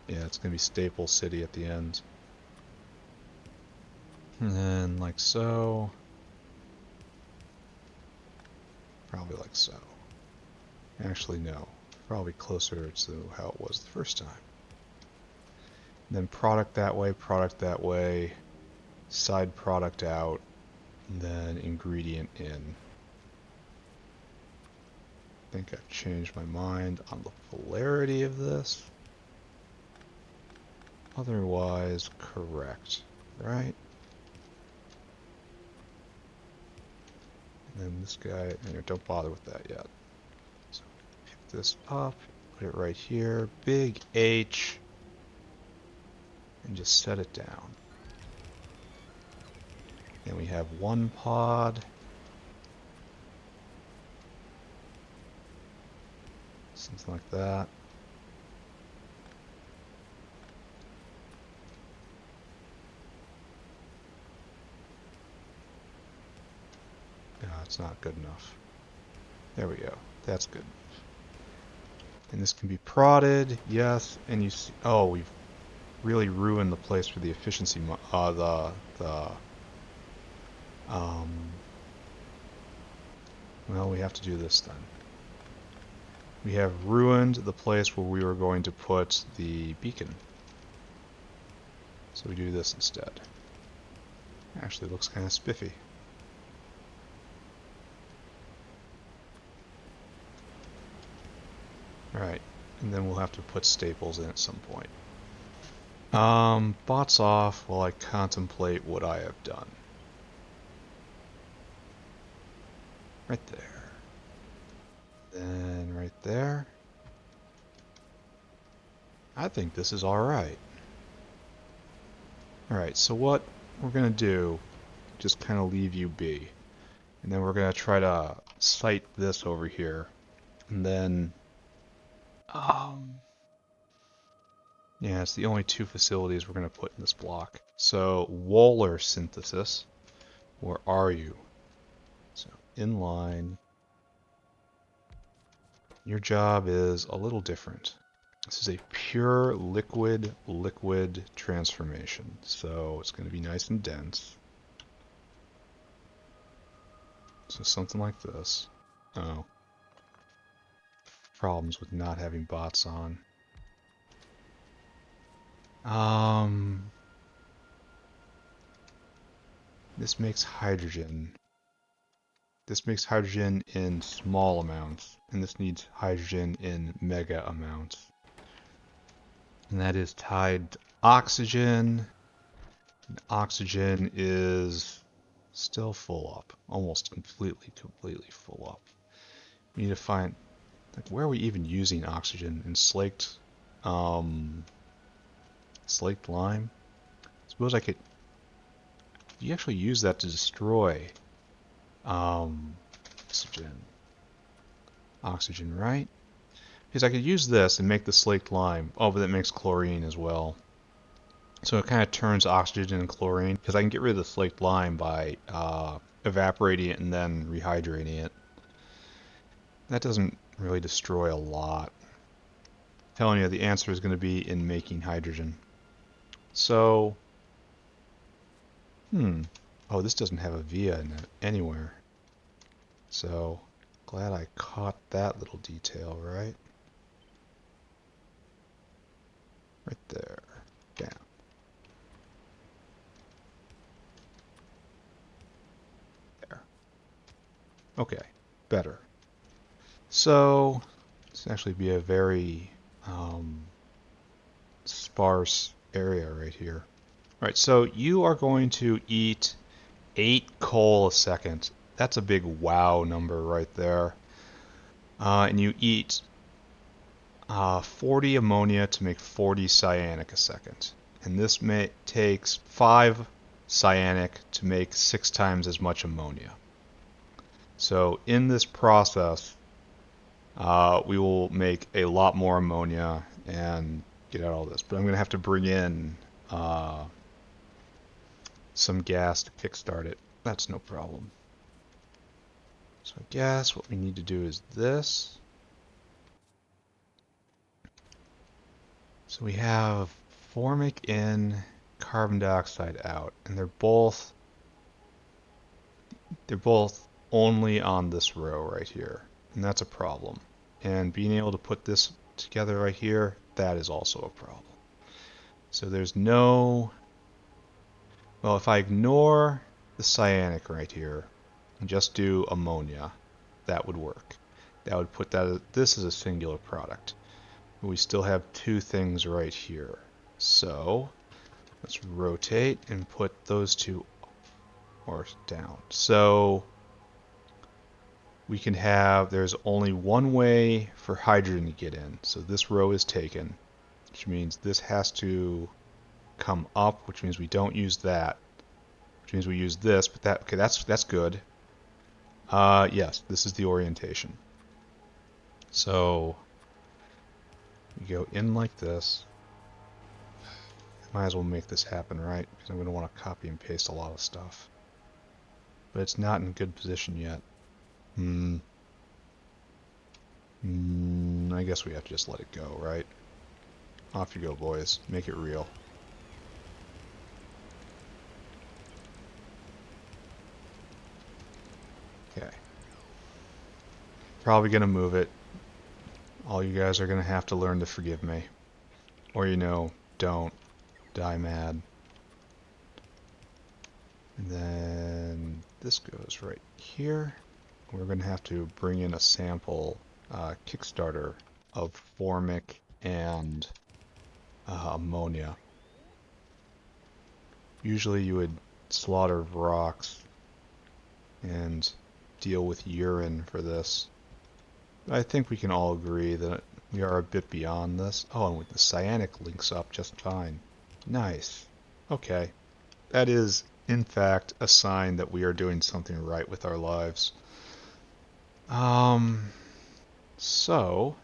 Yeah, it's going to be Staple City at the end. And then like so. Probably like so. Actually, no. Probably closer to how it was the first time. And then product that way, side product out, and then ingredient in. I think I've changed my mind on the polarity of this. Otherwise, correct, right? And then this guy, don't bother with that yet. So pick this up, put it right here, big H, and just set it down. Then we have one pod. Something like that. No, it's not good enough. There we go. That's good. And this can be prodded, yes. And you see, oh, we've really ruined the place for the efficiency. Well, we have to do this then. We have ruined the place where we were going to put the beacon. So we do this instead. Actually, looks kind of spiffy. Right, and then we'll have to put staples in at some point. Bots off while I contemplate what I have done. Right there. Then right there. I think this is alright. Alright, so what we're going to do, just kind of leave you be. And then we're going to try to site this over here. And then, yeah, it's the only two facilities we're going to put in this block. So, Wohler synthesis, where are you? So, inline. Your job is a little different. This is a pure liquid transformation. So, it's going to be nice and dense. So, something like this. Oh. Problems with not having bots on. This makes hydrogen. This makes hydrogen in small amounts, and this needs hydrogen in mega amounts. And that is tied to oxygen. And oxygen is still full up, almost completely full up. We need to find, like, where are we even using oxygen? In slaked lime? Suppose I could. You actually use that to destroy oxygen, right? Because I could use this and make the slaked lime. Oh, but that makes chlorine as well. So it kind of turns oxygen into chlorine. Because I can get rid of the slaked lime by evaporating it and then rehydrating it. That doesn't really destroy a lot. I'm telling you, the answer is going to be in making hydrogen. So, oh, this doesn't have a via in it anywhere. So, glad I caught that little detail, right? Right there. Bam. There. Okay, better. So, this actually be a very sparse area right here. All right, so you are going to eat 8 coal a second. That's a big wow number right there. And you eat 40 ammonia to make 40 cyanic a second. And this takes 5 cyanic to make 6 times as much ammonia. So in this process, we will make a lot more ammonia and get out all this. But I'm going to have to bring in some gas to kickstart it. That's no problem. So I guess what we need to do is this. So we have formic in, carbon dioxide out, and they're both only on this row right here, and that's a problem. And being able to put this together right here, that is also a problem. So there's no, well, if I ignore the cyanic right here and just do ammonia, that would work. That would put this as a singular product. But we still have 2 things right here. So let's rotate and put those 2 or down. So we can have, there's only one way for hydrogen to get in. So this row is taken, which means this has to come up, which means we don't use that, which means we use this, but that, okay, that's good. Yes, this is the orientation. So we go in like this. Might as well make this happen, right? Because I'm going to want to copy and paste a lot of stuff. But it's not in good position yet. I guess we have to just let it go, right? Off you go, boys. Make it real. Okay. Probably going to move it. All you guys are going to have to learn to forgive me. Or, don't die mad. And then this goes right here. We're going to have to bring in a sample Kickstarter of formic and ammonia. Usually you would slaughter rocks and deal with urine for this. I think we can all agree that we are a bit beyond this. Oh, and the cyanic links up just fine. Nice. Okay. That is, in fact, a sign that we are doing something right with our lives. So,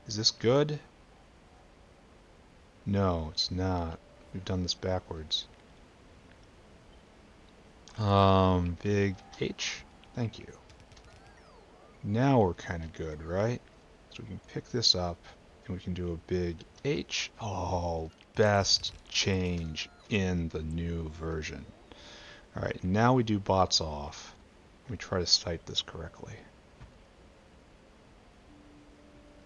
is this good? No, it's not. We've done this backwards. Big H. Thank you. Now we're kind of good, right? So we can pick this up and we can do a big H. Oh, best change in the new version. Alright, now we do bots off. Let me try to cite this correctly.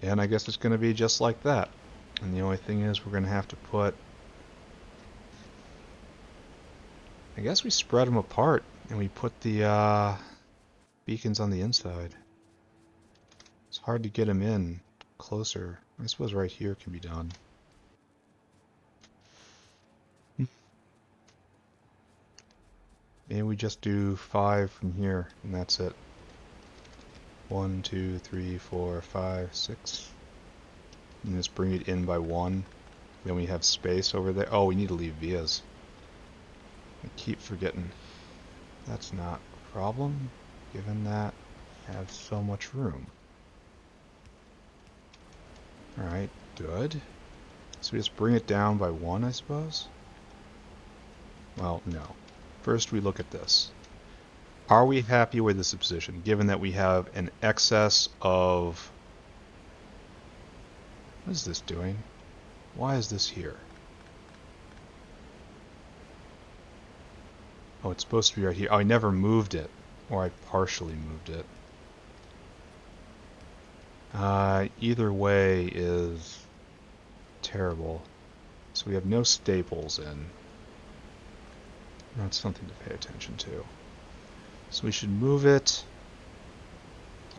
And I guess it's going to be just like that. And the only thing is we're going to have to put... I guess we spread them apart and we put the beacons on the inside. It's hard to get them in closer. I suppose right here can be done. Maybe we just do 5 from here and that's it. 1, 2, 3, 4, 5, 6. And just bring it in by 1. Then we have space over there. Oh, we need to leave vias. I keep forgetting. That's not a problem, given that I have so much room. Alright, good. So we just bring it down by 1, I suppose? Well, no. First we look at this. Are we happy with this position, given that we have an excess of... What is this doing? Why is this here? Oh, it's supposed to be right here. Oh, I never moved it. Or I partially moved it. Either way is terrible. So we have no staples in. That's something to pay attention to. So we should move it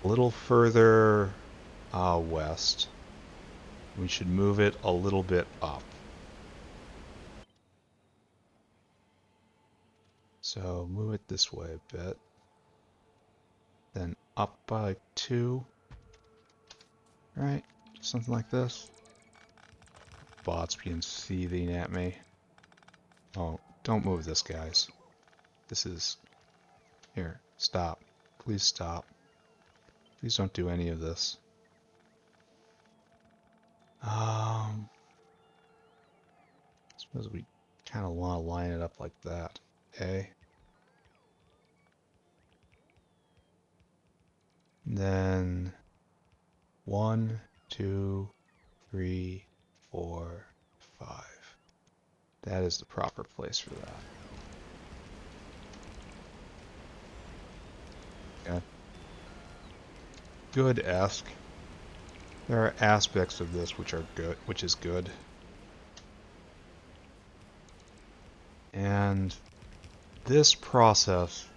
a little further west. We should move it a little bit up. So move it this way a bit. Then up by like 2. Right? Something like this. Bots being seething at me. Oh, don't move this, guys. This is... Here, stop. Please stop. Please don't do any of this. I suppose we kind of want to line it up like that. Okay. And then 1, 2, 3, 4, 5. That is the proper place for that. Okay. Good-esque. There are aspects of this which are good, which is good. And this process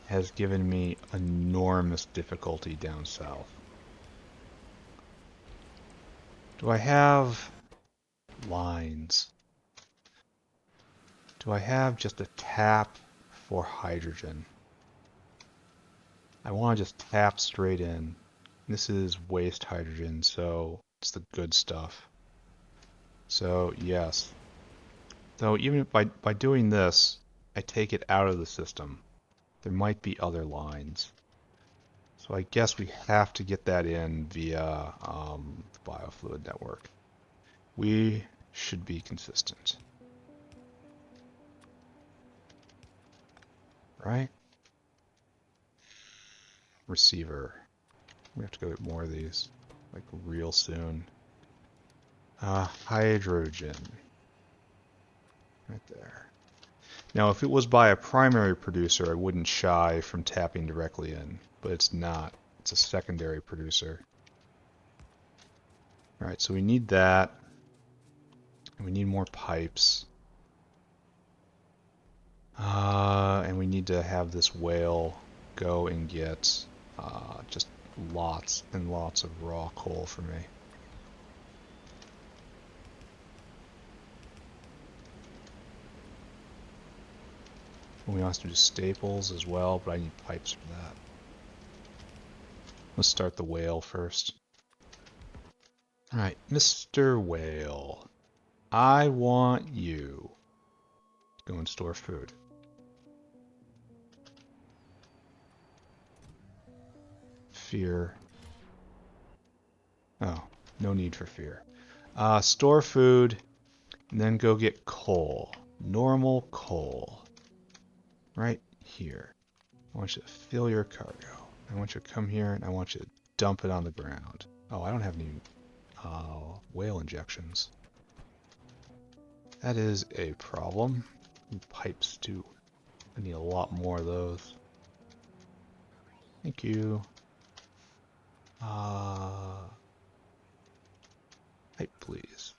has given me enormous difficulty down south. Do I have lines? Do I have just a tap for hydrogen? I want to just tap straight in. This is waste hydrogen, so it's the good stuff. So yes. So even by doing this, I take it out of the system. There might be other lines. So I guess we have to get that in via the biofluid network. We should be consistent. Right? Receiver. We have to go get more of these, like real soon. Hydrogen. Right there. Now, if it was by a primary producer, I wouldn't shy from tapping directly in, but it's not. It's a secondary producer. Alright, so we need that. And we need more pipes. And we need to have this whale go and get just lots and lots of raw coal for me. We also do staples as well, but I need pipes for that. Let's start the whale first. Alright, Mr. Whale. I want you to go and store food. Fear. Oh, no need for fear. Store food, and then go get coal. Normal coal. Right here. I want you to fill your cargo. I want you to come here, and I want you to dump it on the ground. Oh, I don't have any whale injections. That is a problem. And pipes too. I need a lot more of those. Thank you. Pipe, please.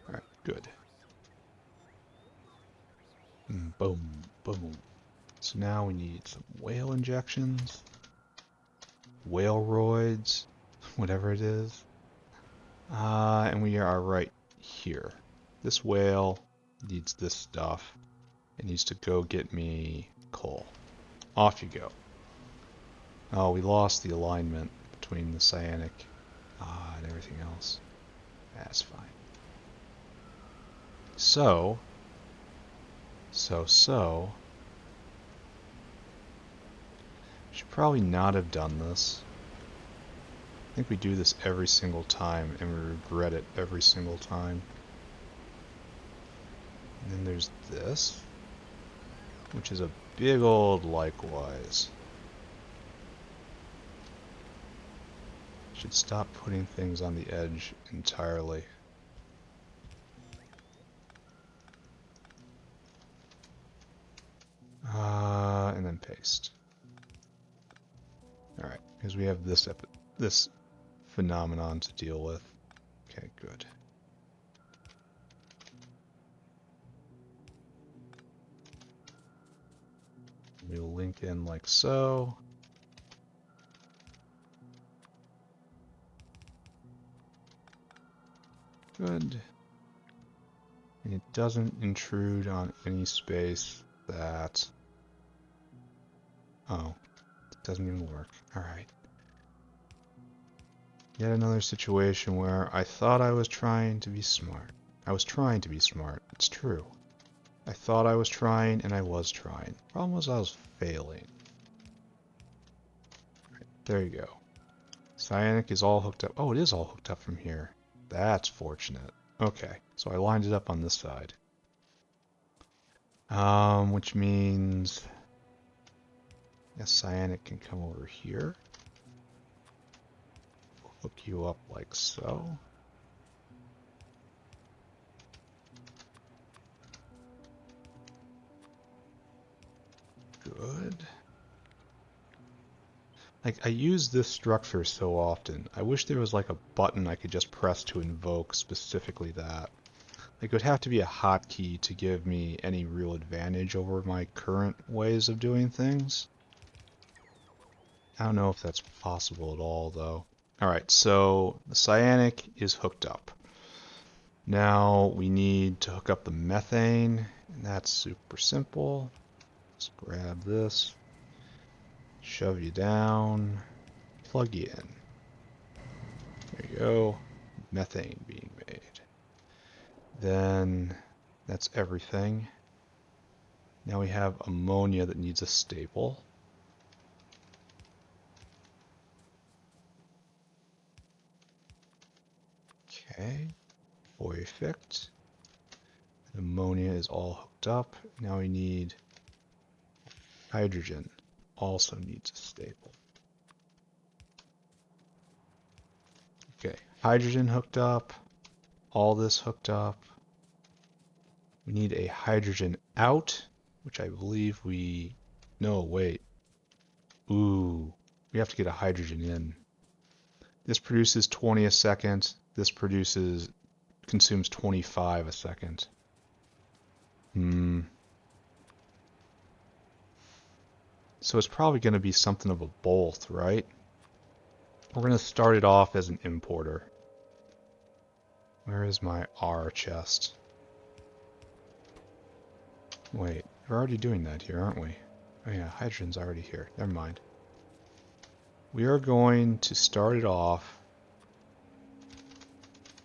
Alright, good. Boom, boom. So now we need some whale injections. Whaleroids, whatever it is. And we are right here. This whale needs this stuff. It needs to go get me coal. Off you go. Oh, we lost the alignment between the cyanic and everything else. That's fine. So. Should probably not have done this. I think we do this every single time, and we regret it every single time. And then there's this, which is a big old likewise. Should stop putting things on the edge entirely. waste. Alright, because we have this phenomenon to deal with. Okay, good. We'll link in like so. Good. And it doesn't intrude on any space that... Oh, it doesn't even work. Alright. Yet another situation where I thought I was trying to be smart. I was trying to be smart. It's true. I thought I was trying, and I was trying. Problem was I was failing. Right, there you go. Cyanic is all hooked up. Oh, it is all hooked up from here. That's fortunate. Okay, so I lined it up on this side. Which means... yes, Cyanic can come over here. Hook you up like so. Good. Like, I use this structure so often. I wish there was like a button I could just press to invoke specifically that. Like, it would have to be a hotkey to give me any real advantage over my current ways of doing things. I don't know if that's possible at all, though. Alright, so the Cyanic is hooked up. Now we need to hook up the methane, and that's super simple. Let's grab this, shove you down, plug you in. There you go, methane being made. Then that's everything. Now we have ammonia that needs a staple. Okay, perfect. Ammonia is all hooked up. Now we need hydrogen. Also needs a staple. Okay, hydrogen hooked up. All this hooked up. We need a hydrogen out, which I believe we... No, wait. Ooh, we have to get a hydrogen in. This produces 20 a second. This consumes 25 a second. So it's probably going to be something of a both, right? We're going to start it off as an importer. Where is my R chest? Wait, we're already doing that here, aren't we? Oh yeah, hydrogen's already here. Never mind. We are going to start it off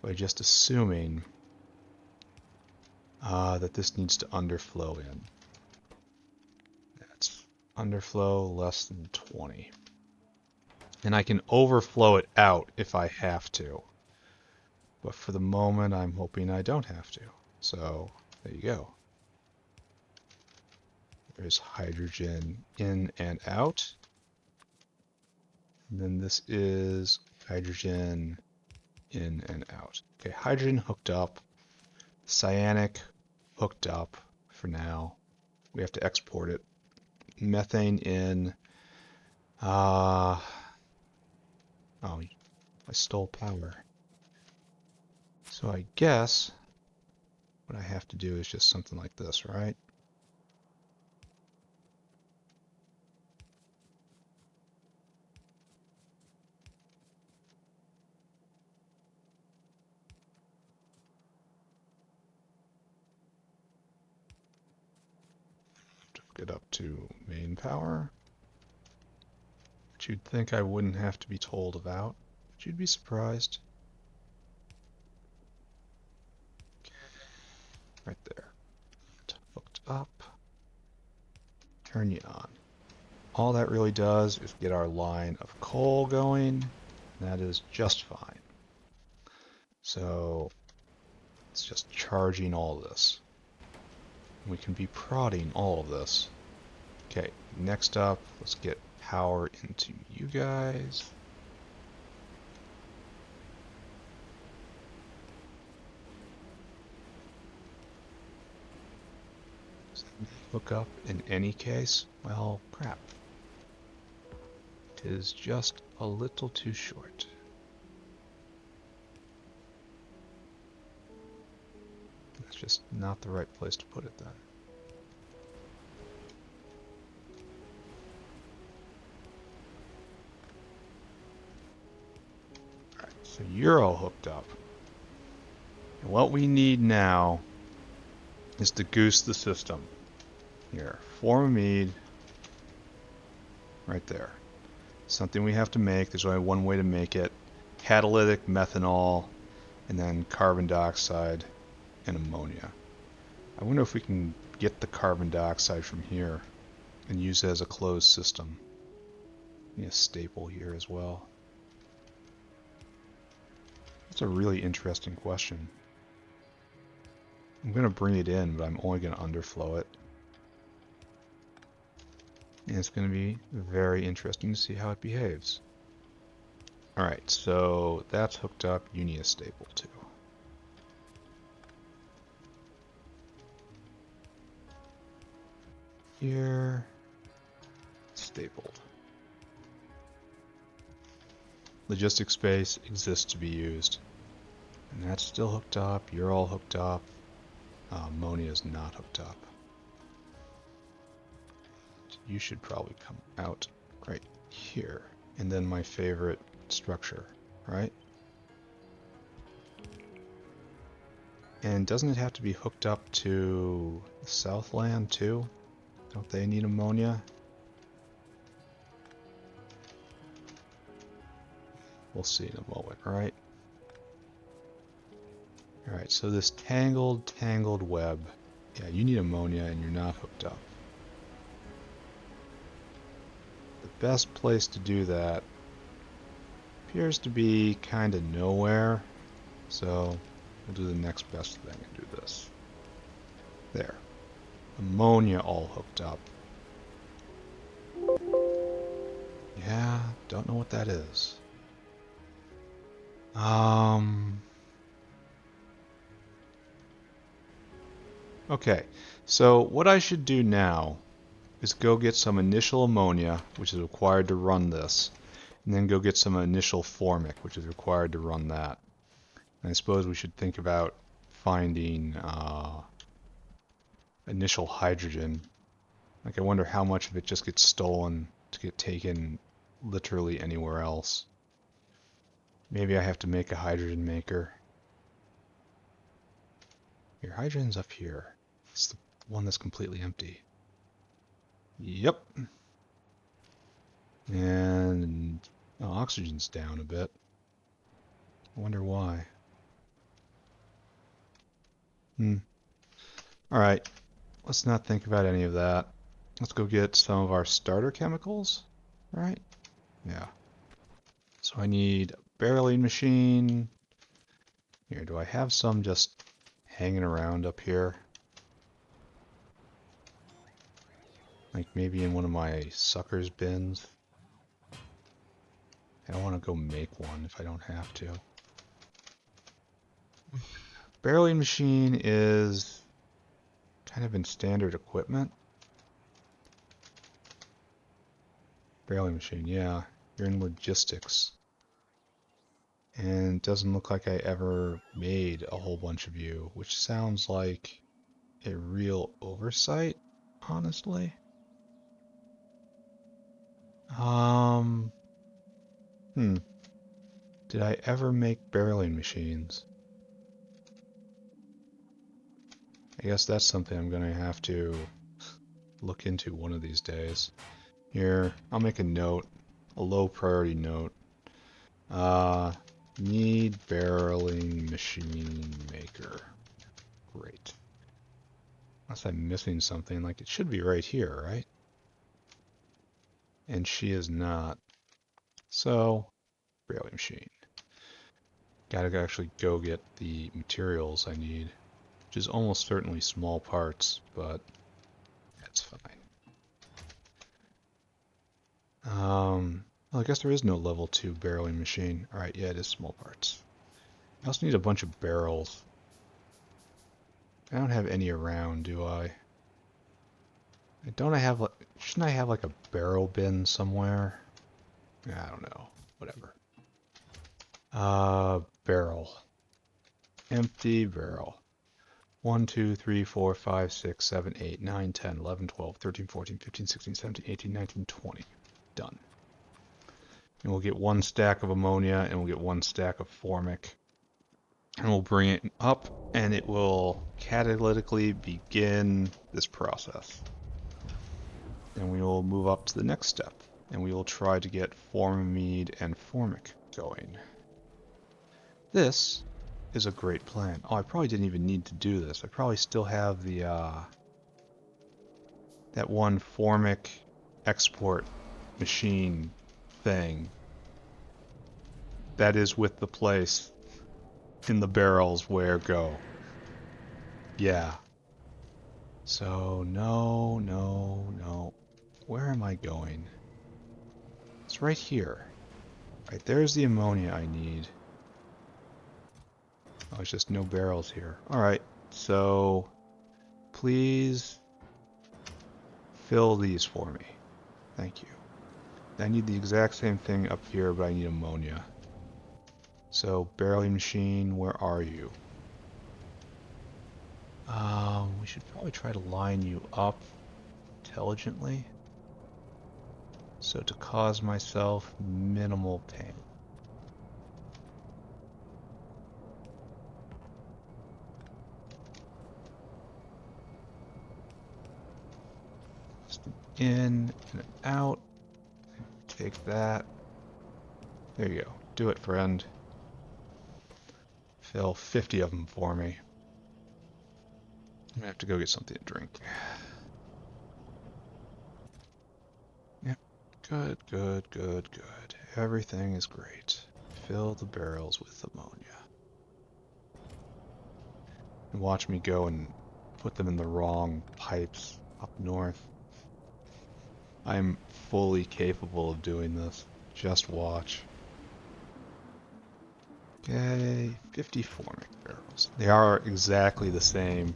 by just assuming that this needs to underflow in. That's underflow less than 20. And I can overflow it out if I have to. But for the moment, I'm hoping I don't have to. So, there you go. There's hydrogen in and out. And then this is hydrogen in and out. Okay, hydrogen hooked up. Cyanic hooked up for now. We have to export it. Methane in. Oh, I stole power. So I guess what I have to do is just something like this, right? To get up to main power. Which you'd think I wouldn't have to be told about, but you'd be surprised. Right there. Hooked up. Turn you on. All that really does is get our line of coal going. That is just fine. So it's just charging all this. We can be prodding all of this. Okay, next up, let's get power into you guys. Does that hook up in any case? Well, crap. It is just a little too short. That's just not the right place to put it then. Alright, so you're all hooked up. And what we need now is to goose the system. Here, Formamide, right there. Something we have to make. There's only one way to make it. Catalytic methanol, and then carbon dioxide and ammonia. I wonder if we can get the carbon dioxide from here and use it as a closed system. Need a staple here as well. That's a really interesting question. I'm going to bring it in, but I'm only going to underflow it. And it's going to be very interesting to see how it behaves. Alright, so that's hooked up. You need a staple too. Here, stapled. Logistic space exists to be used. And that's still hooked up. You're all hooked up. Ammonia is not hooked up. You should probably come out right here. And then my favorite structure, right? And doesn't it have to be hooked up to the Southland too? Don't they need ammonia? We'll see in a moment, right? Alright, so this tangled web. Yeah, you need ammonia and you're not hooked up. The best place to do that appears to be kind of nowhere. So we'll do the next best thing and do this. There. Ammonia all hooked up. Yeah, don't know what that is. Okay, so what I should do now is go get some initial ammonia, which is required to run this, and then go get some initial formic, which is required to run that. And I suppose we should think about finding initial hydrogen. Like, I wonder how much of it just gets stolen to get taken literally anywhere else. Maybe I have to make a hydrogen maker. Your hydrogen's up here. It's the one that's completely empty. Yep. And oxygen's down a bit. I wonder why. Alright, let's not think about any of that. Let's go get some of our starter chemicals, right? Yeah. So I need a barreling machine. Here, do I have some just hanging around up here? Like maybe in one of my suckers bins? I don't want to go make one if I don't have to. Barreling machine is kind of in standard equipment. Barreling machine, yeah. You're in logistics. And it doesn't look like I ever made a whole bunch of you, which sounds like a real oversight, honestly. Did I ever make barreling machines? I guess that's something I'm gonna have to look into one of these days. Here, I'll make a note, a low priority note. Need barreling machine maker. Great. Unless I'm missing something, like it should be right here, right? And she is not. So, barreling machine. Gotta actually go get the materials I need, which is almost certainly small parts, but that's fine. Well, I guess there is no level 2 barreling machine. Alright, yeah, it is small parts. I also need a bunch of barrels. I don't have any around, do I? Shouldn't I have like a barrel bin somewhere? I don't know. Whatever. Barrel. Empty barrel. 1, 2, 3, 4, 5, 6, 7, 8, 9, 10, 11, 12, 13, 14, 15, 16, 17, 18, 19, 20. Done. And we'll get 1 stack of ammonia, and we'll get 1 stack of formic. And we'll bring it up, and it will catalytically begin this process. And we will move up to the next step, and we will try to get formamide and formic going. This is a great plan. Oh, I probably didn't even need to do this. I probably still have the that one formic export machine thing. That is with the place in the barrels where go. Yeah. So no, no, no. Where am I going? It's right here. Right, there's the ammonia I need. Oh, it's just no barrels here. Alright, so please fill these for me. Thank you. I need the exact same thing up here, but I need ammonia. So, barreling machine, where are you? We should probably try to line you up intelligently. So to cause myself minimal pain. Just in and out. Take that. There you go. Do it, friend. Fill 50 of them for me. I'm gonna have to go get something to drink. Yep. Good, good, good, good. Everything is great. Fill the barrels with ammonia. And watch me go and put them in the wrong pipes up north. I'm fully capable of doing this. Just watch. Okay, 50 formic barrels. They are exactly the same.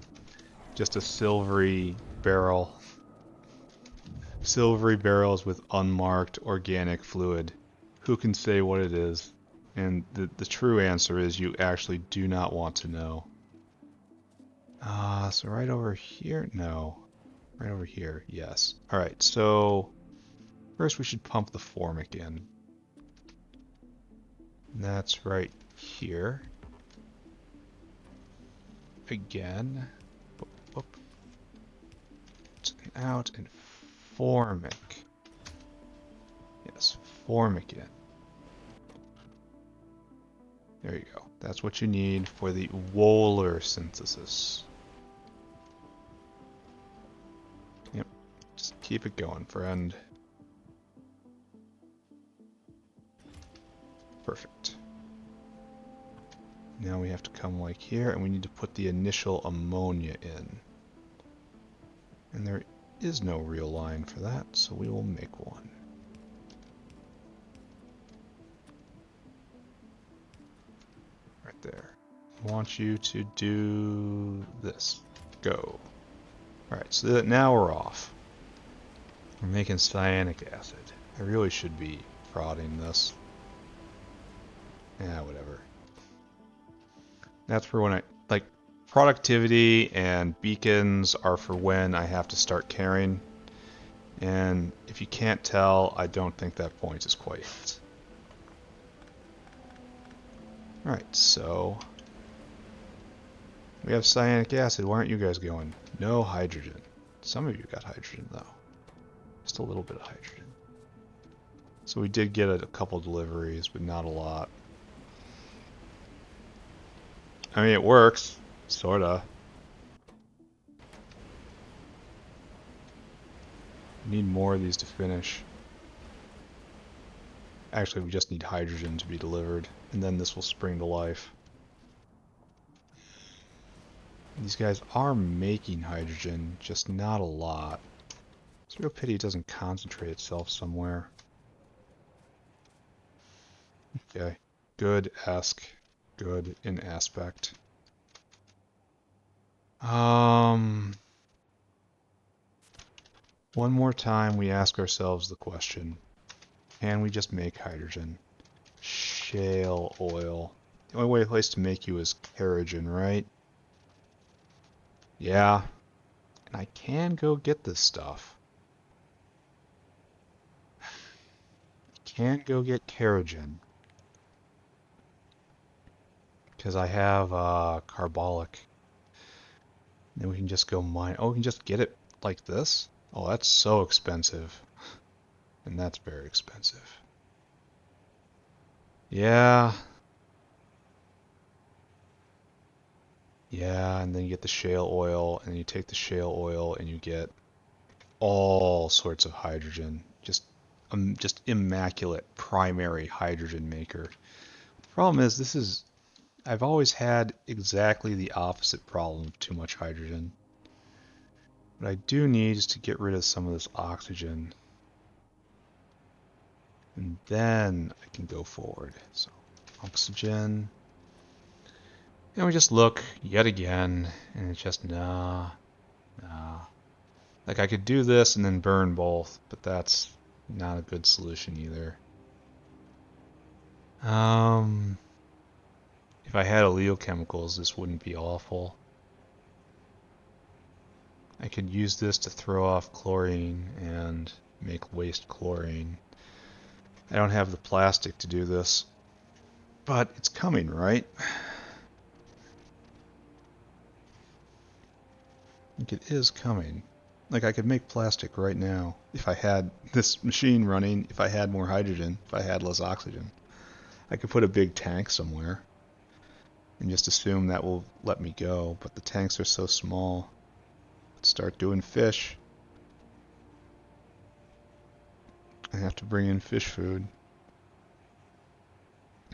Just a silvery barrel. Silvery barrels with unmarked organic fluid. Who can say what it is? And the true answer is you actually do not want to know. So right over here? No. Right over here, yes. Alright, so first we should pump the formic in. And that's right here. Again. Boop, boop. Out and formic. Yes, formic in. There you go. That's what you need for the Wohler synthesis. Yep. Just keep it going, friend. Perfect. Now we have to come like here, and we need to put the initial ammonia in. And there is no real line for that, so we will make one. Right there. I want you to do this. Go. Alright, so now we're off. We're making cyanic acid. I really should be prodding this. Yeah, whatever. That's for when like, productivity and beacons are for when I have to start caring. And if you can't tell, I don't think that point is quite hit. Alright, so we have cyanic acid. Why aren't you guys going? No hydrogen. Some of you got hydrogen, though. Just a little bit of hydrogen. So we did get a couple deliveries, but not a lot. I mean, it works. Sorta. Need more of these to finish. Actually, we just need hydrogen to be delivered, and then this will spring to life. These guys are making hydrogen, just not a lot. It's a real pity it doesn't concentrate itself somewhere. Okay. Good-esque. Good in aspect. One more time we ask ourselves the question, can we just make hydrogen? Shale oil. The only place to make you is kerogen, right? Yeah. And I can go get this stuff. Can go get kerogen. Because I have carbolic. Then we can just go mine. Oh, we can just get it like this? Oh, that's so expensive. And that's very expensive. Yeah. Yeah, and then you get the shale oil, and you take the shale oil and you get all sorts of hydrogen. Just immaculate primary hydrogen maker. Problem is, I've always had exactly the opposite problem of too much hydrogen. What I do need is to get rid of some of this oxygen. And then I can go forward. So, oxygen. And we just look yet again, and it's just nah. Like I could do this and then burn both, but that's not a good solution either. If I had oleochemicals, this wouldn't be awful. I could use this to throw off chlorine and make waste chlorine. I don't have the plastic to do this, but it's coming, right? I think it is coming. Like I could make plastic right now if I had this machine running, if I had more hydrogen, if I had less oxygen. I could put a big tank somewhere and just assume that will let me go, but the tanks are so small. Let's start doing fish. I have to bring in fish food.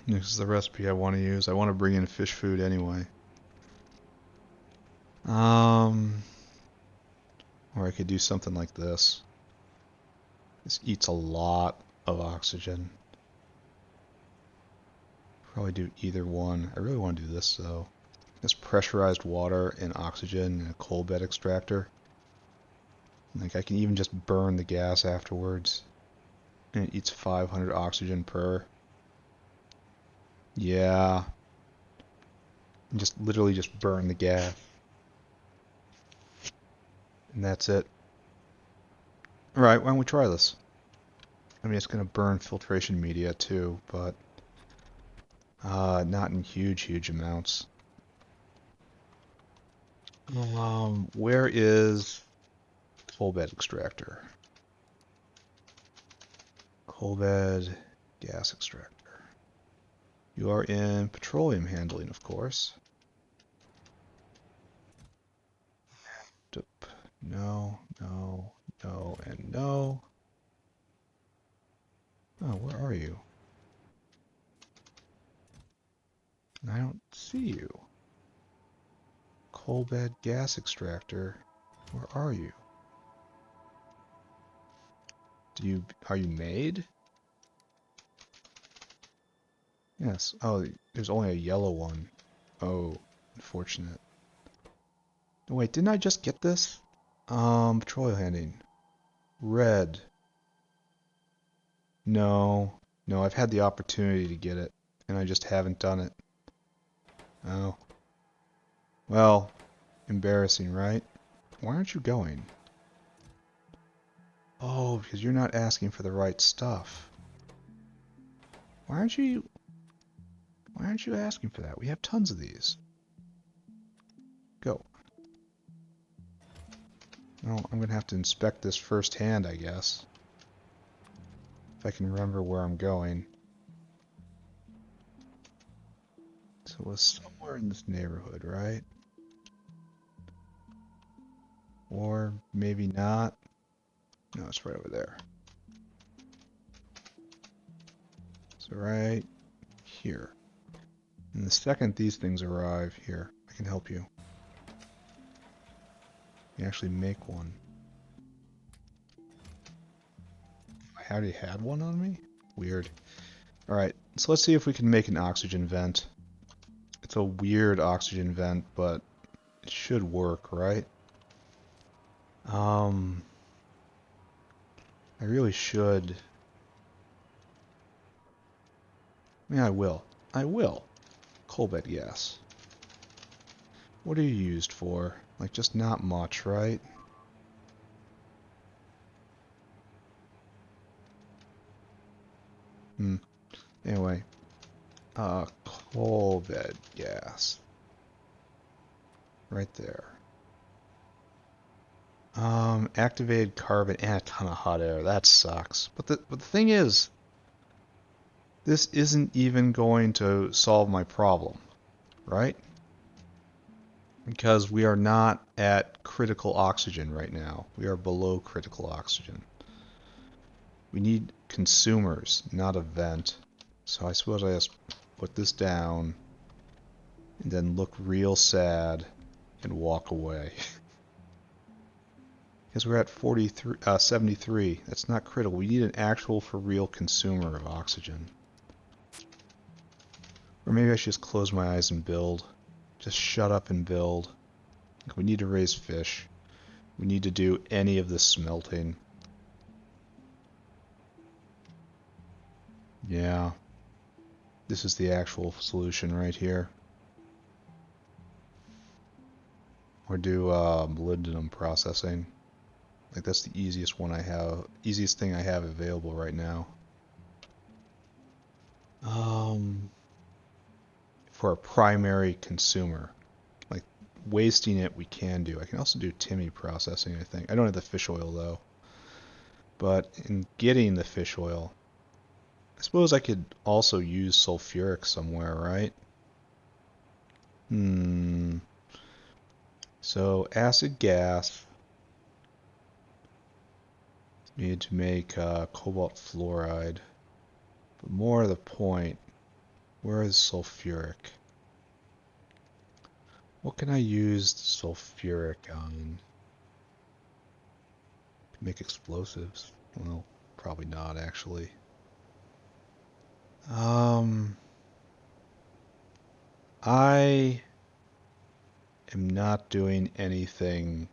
This is the recipe I want to use. I want to bring in fish food anyway. Or I could do something like this. This eats a lot of oxygen. Probably do either one. I really want to do this though. This pressurized water and oxygen in a coal bed extractor. Like I can even just burn the gas afterwards. And it eats 500 oxygen per. Yeah. And just literally just burn the gas. And that's it. Alright, why don't we try this? I mean, it's going to burn filtration media too, but not in huge amounts. Where is coal bed extractor? Coal bed gas extractor. You are in petroleum handling, of course. No, no, no, and no. Oh, where are you? I don't see you. Coal bed gas extractor. Where are you? Are you made? Yes. Oh, there's only a yellow one. Oh, unfortunate. Oh, wait, didn't I just get this? Petroleum handling. Red. No. No, I've had the opportunity to get it, and I just haven't done it. Oh. Well, embarrassing, right? Why aren't you going? Oh, because you're not asking for the right stuff. Why aren't you asking for that? We have tons of these. Go. Well, I'm gonna have to inspect this firsthand, I guess. If I can remember where I'm going. So it was somewhere in this neighborhood, right? Or maybe not. No, it's right over there. So right here. And the second these things arrive, here, I can help you. You actually make one. I already had one on me? Weird. Alright, so let's see if we can make an oxygen vent. It's a weird oxygen vent, but it should work, right? I really should Yeah, I will. I will. Coal bed gas. What are you used for? Like, just not much, right? Hmm. Anyway. Coal bed gas. Right there. Activated carbon and a ton of hot air. That sucks. But the thing is, this isn't even going to solve my problem, right? Because we are not at critical oxygen right now. We are below critical oxygen. We need consumers, not a vent. So I suppose I just put this down and then look real sad and walk away. Because we're at 73. That's not critical. We need an actual for real consumer of oxygen. Or maybe I should just close my eyes and build. Just shut up and build. We need to raise fish. We need to do any of this smelting. Yeah. This is the actual solution right here. Or do molybdenum processing. Like that's the easiest one I have, easiest thing I have available right now. For a primary consumer. Like wasting it we can do. I can also do Timmy processing, I think. I don't have the fish oil though. But in getting the fish oil, I suppose I could also use sulfuric somewhere, right? So acid gas needed to make cobalt fluoride. But more to the point, where is sulfuric? What can I use sulfuric on? Make explosives? Well, probably not actually. I am not doing anything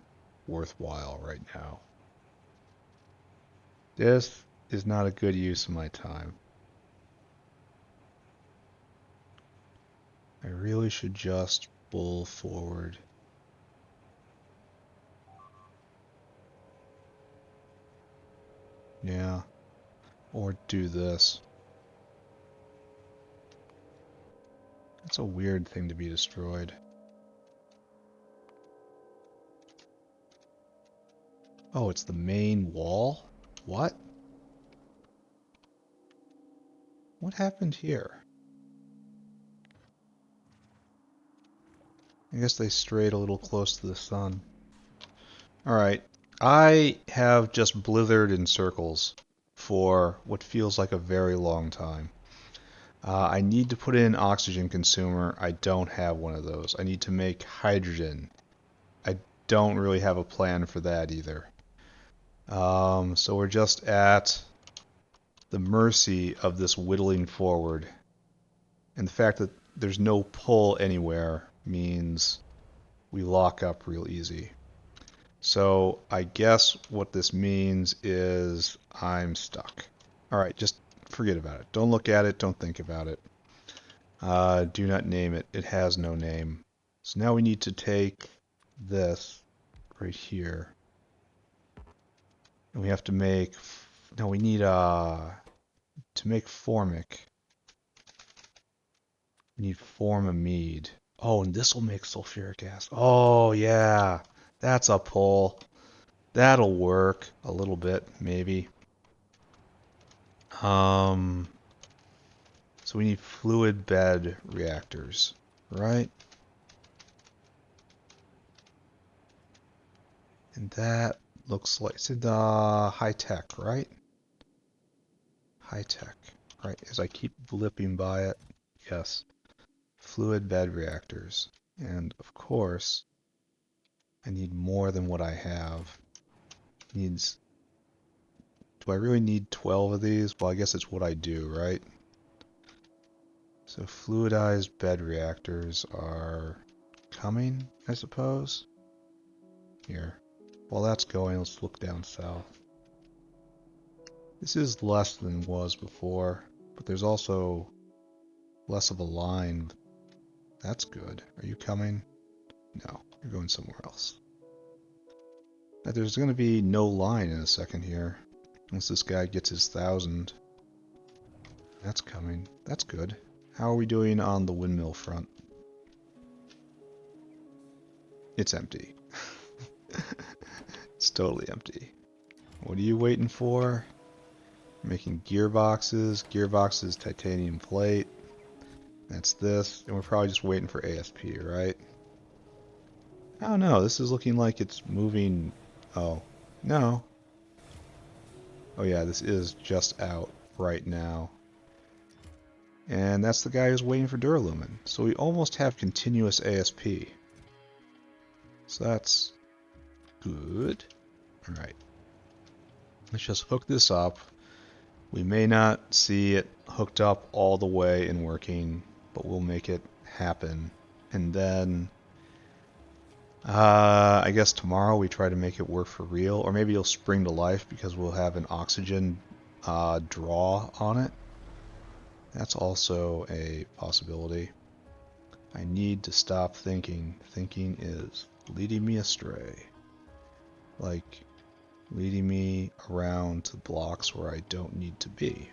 worthwhile right now. This is not a good use of my time. I really should just pull forward. Yeah. Or do this. That's a weird thing to be destroyed. Oh, it's the main wall? What? What happened here? I guess they strayed a little close to the sun. Alright. I have just blithered in circles for what feels like a very long time. I need to put in oxygen consumer. I don't have one of those. I need to make hydrogen. I don't really have a plan for that either. So we're just at the mercy of this whittling forward. And the fact that there's no pull anywhere means we lock up real easy. So I guess what this means is I'm stuck. Alright, just forget about it. Don't look at it, don't think about it. Do not name it. It has no name. So now we need to take this right here. And we have to make... No, we need to make formic. We need formamide. Oh, and this will make sulfuric acid. Oh, yeah. That's a pull. That'll work a little bit, maybe. So we need fluid bed reactors, right? And that looks like it's in the high tech, right? High tech, right? As I keep blipping by it, yes. Fluid bed reactors. And of course, I need more than what I have. Needs. Do I really need 12 of these? Well, I guess it's what I do, right? So fluidized bed reactors are coming, I suppose. Here. While that's going, let's look down south. This is less than was before, but there's also less of a line. That's good. Are you coming? No, you're going somewhere else. Now, there's going to be no line in a second here. Once this guy gets his 1,000. That's coming. That's good. How are we doing on the windmill front? It's empty. It's totally empty. What are you waiting for? Making gearboxes. Gearboxes, titanium plate. That's this. And we're probably just waiting for ASP, right? I don't know. This is looking like it's moving. Oh, no. Oh yeah, this is just out right now. And that's the guy who's waiting for Duralumin. So we almost have continuous ASP. So that's good. Alright. Let's just hook this up. We may not see it hooked up all the way and working, but we'll make it happen. And then, I guess tomorrow we try to make it work for real. Or maybe it'll spring to life because we'll have an oxygen draw on it. That's also a possibility. I need to stop thinking. Thinking is leading me astray. Like leading me around to blocks where I don't need to be.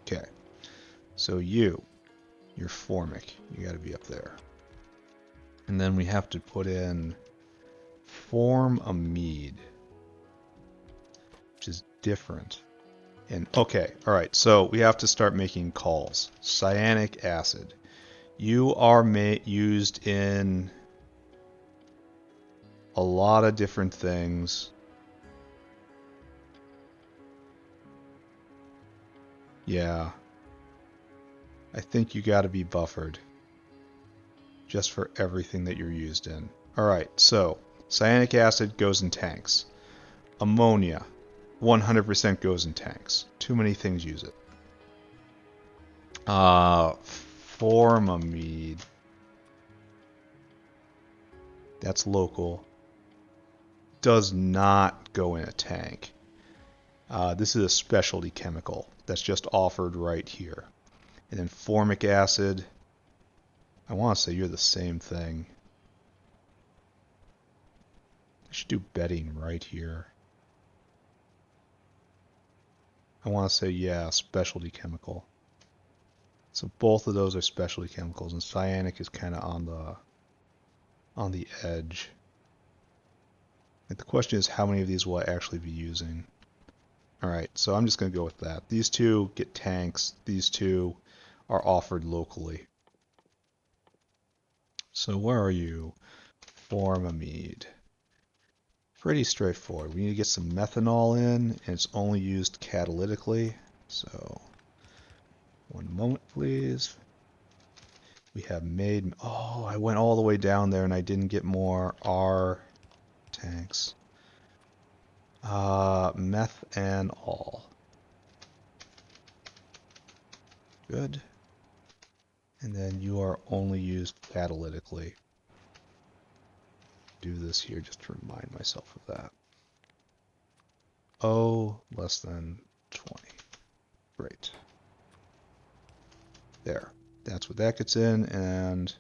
Okay. So you're Formic. You gotta be up there. And then we have to put in Formamide, which is different. And okay, alright, so we have to start making calls. Cyanic Acid. You are used in a lot of different things. Yeah. I think you gotta be buffered. Just for everything that you're used in. Alright, so cyanic acid goes in tanks. Ammonia, 100% goes in tanks. Too many things use it. Formamide. That's local. Does not go in a tank. This is a specialty chemical that's just offered right here. And then formic acid. I want to say you're the same thing. I should do bedding right here. I want to say, yeah, specialty chemical. So both of those are specialty chemicals, and cyanic is kind of on the edge. And the question is, how many of these will I actually be using? Alright, so I'm just going to go with that. These two get tanks. These two are offered locally. So where are you? Formamide. Pretty straightforward. We need to get some methanol in, and it's only used catalytically. So, one moment, please. We have made... Oh, I went all the way down there and I didn't get more R tanks. Methanol. Good. And then you are only used catalytically. Do this here just to remind myself of that. Oh, less than 20. Great. There. That's what that gets in, and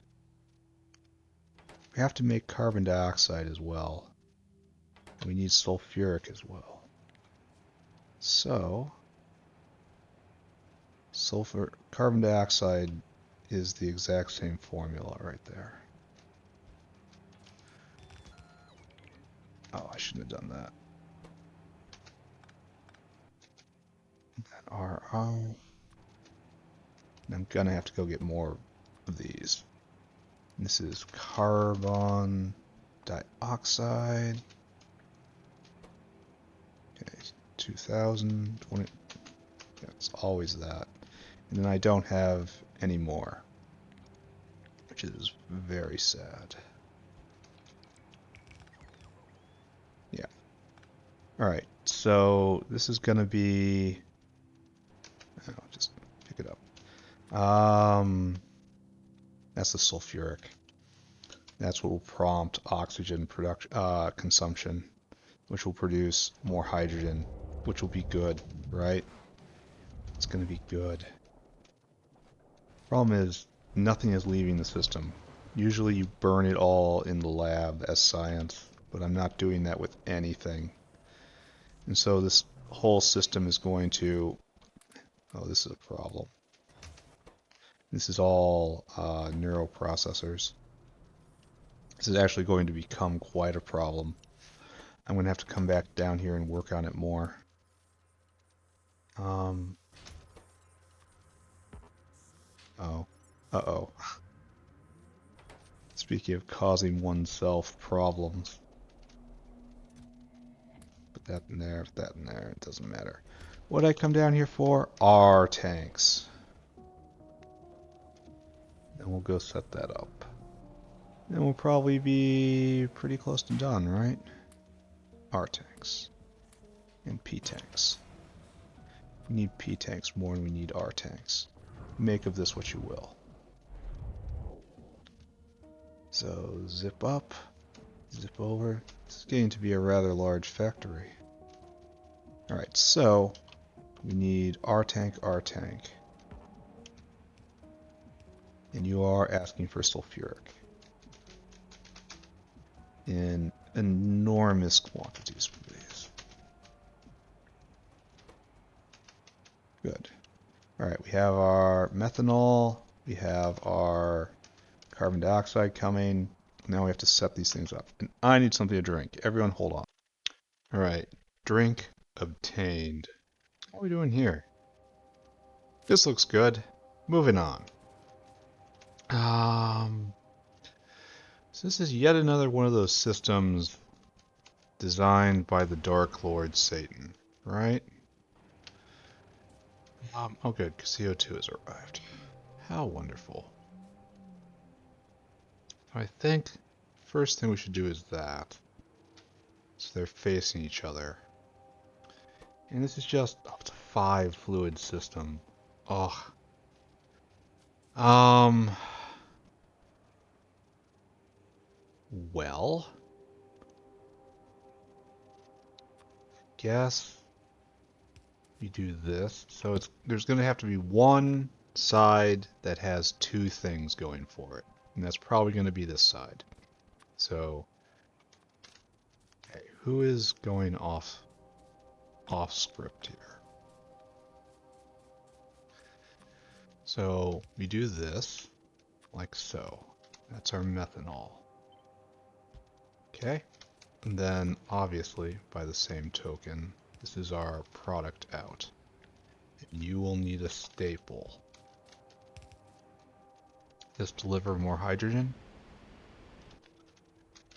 we have to make carbon dioxide as well. And we need sulfuric as well. So, carbon dioxide is the exact same formula right there. Oh, I shouldn't have done that. RO. I'm gonna have to go get more of these. This is carbon dioxide. Okay, 2020. Yeah, it's always that. And then I don't have any more, which is very sad. Yeah. Alright, so this is gonna be... I'll just pick it up. That's the sulfuric. That's what will prompt oxygen production, consumption, which will produce more hydrogen, which will be good, right? It's going to be good. Problem is, nothing is leaving the system. Usually you burn it all in the lab as science, but I'm not doing that with anything. And so this whole system is going to... Oh, this is a problem. This is all neuroprocessors. This is actually going to become quite a problem. I'm going to have to come back down here and work on it more. Oh. Uh-oh. Speaking of causing oneself problems. Put that in there, put that in there, it doesn't matter. What I come down here for are tanks. Then we'll go set that up. Then we'll probably be pretty close to done, right? R tanks. And P tanks. We need P tanks more than we need R tanks. Make of this what you will. So zip up, zip over. This is getting to be a rather large factory. Alright, so we need R tank, R tank. And you are asking for sulfuric. In enormous quantities, please. Good. Alright, we have our methanol, we have our carbon dioxide coming. Now we have to set these things up. And I need something to drink. Everyone hold on. Alright, drink obtained. What are we doing here? This looks good. Moving on. So this is yet another one of those systems designed by the Dark Lord Satan, right? Oh good, CO2 has arrived. How wonderful. I think first thing we should do is that. So they're facing each other. And this is just up to 5 fluid system. Ugh. Well, guess we do this. So there's going to have to be one side that has 2 things going for it. And that's probably going to be this side. So, okay, who is going off script here? So we do this, like so. That's our methanol. Okay? And then, obviously, by the same token, this is our product out. And you will need a staple. Does deliver more hydrogen?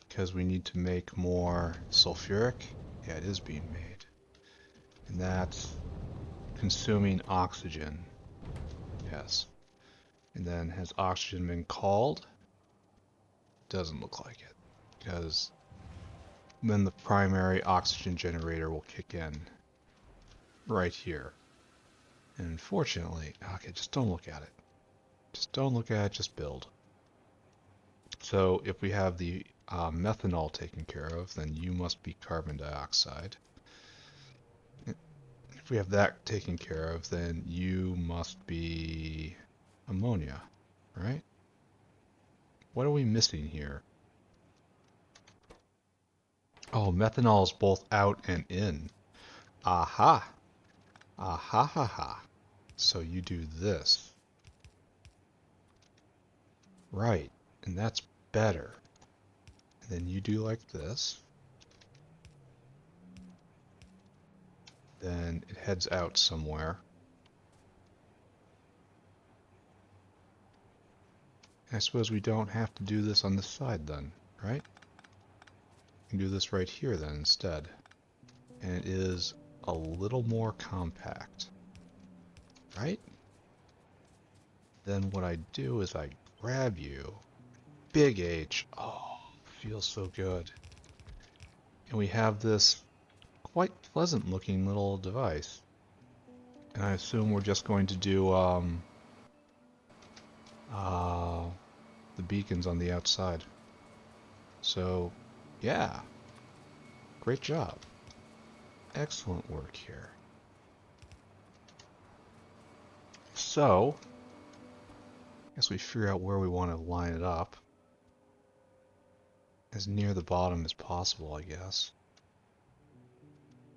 Because we need to make more sulfuric? Yeah, it is being made. And that's consuming oxygen. Yes. And then, has oxygen been called? Doesn't look like it. Because then the primary oxygen generator will kick in right here. And unfortunately, okay, just don't look at it. Just don't look at it, just build. So if we have the methanol taken care of, then you must be carbon dioxide. If we have that taken care of, then you must be ammonia, right? What are we missing here? Oh, methanol is both out and in. Aha! Aha ha ha. So you do this. Right, and that's better. And then you do like this. Then it heads out somewhere. I suppose we don't have to do this on this side then, right? We can do this right here then instead. And it is a little more compact, right? Then what I do is I grab you, big H, oh, feels so good. And we have this quite pleasant looking little device. And I assume we're just going to do the beacons on the outside. So, yeah, great job. Excellent work here. So, Guess we figure out where we want to line it up. As near the bottom as possible, I guess.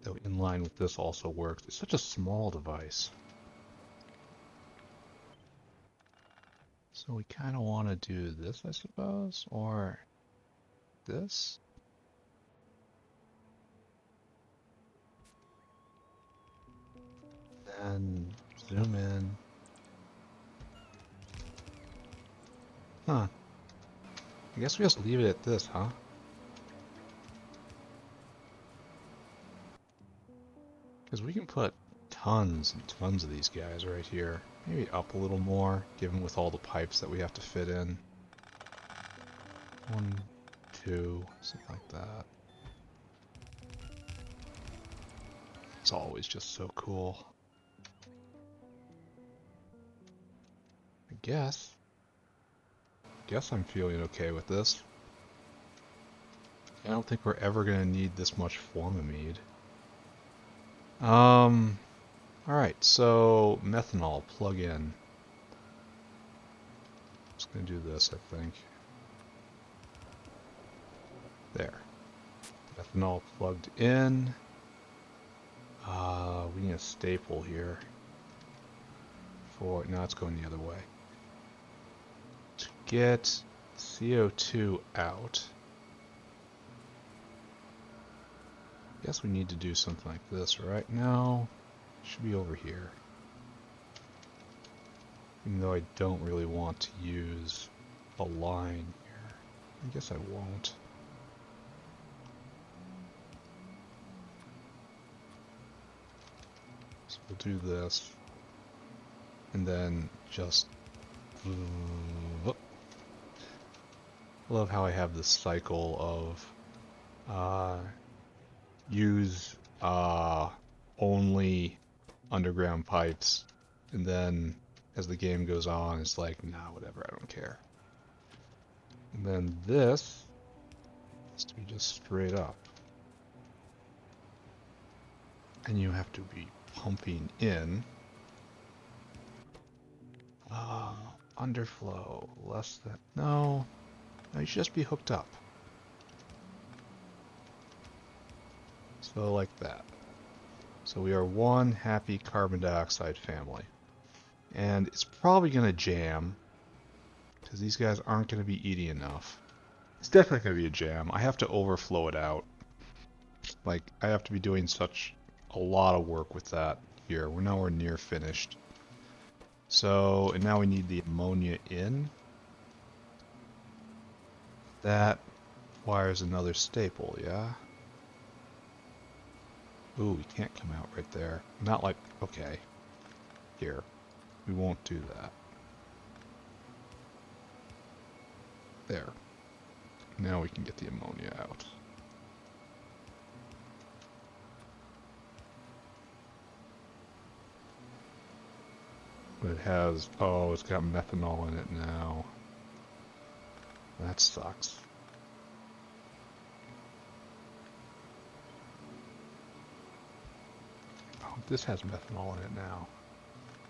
Though in line with this also works. It's such a small device. So we kind of want to do this, I suppose, or this. Then zoom in. Huh. I guess we just leave it at this, huh? Because we can put tons and tons of these guys right here. Maybe up a little more, given with all the pipes that we have to fit in. 1, 2, something like that. It's always just so cool. I guess I'm feeling okay with this. I don't think we're ever going to need this much Formamide. Alright, so methanol, plug in. Just going to do this, I think. There. Methanol plugged in. We need a staple here. No, it's going the other way. To get CO2 out, I guess we need to do something like this, right? No, it should be over here. Even though I don't really want to use a line here. I guess I won't. So we'll do this. And then just... Love how I have this cycle of use only underground pipes, and then as the game goes on, it's like, nah, whatever, I don't care. And then this has to be just straight up. And you have to be pumping in. Underflow, less than, no, you should just be hooked up. So like that. So we are one happy carbon dioxide family. And it's probably going to jam, because these guys aren't going to be eating enough. It's definitely going to be a jam. I have to overflow it out. Like, I have to be doing such a lot of work with that here. We're nowhere near finished. So, and now we need the ammonia in. That wires another staple, yeah? Ooh, we can't come out right there. Not like, okay. Here. We won't do that. There. Now we can get the ammonia out. But it has, oh, it's got methanol in it now. That sucks. Oh, this has methanol in it now.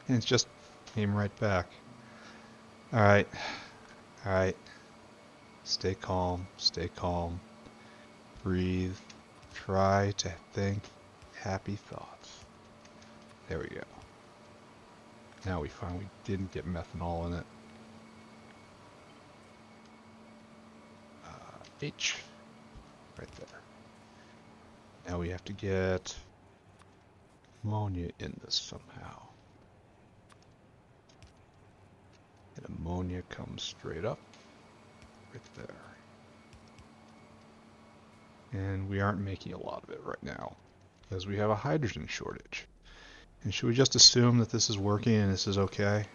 And it's just came right back. Alright. Alright. Stay calm. Stay calm. Breathe. Try to think happy thoughts. There we go. Now we find we didn't get methanol in it. H. Right there. Now we have to get ammonia in this somehow. And ammonia comes straight up. Right there. And we aren't making a lot of it right now, because we have a hydrogen shortage. And should we just assume that this is working and this is okay?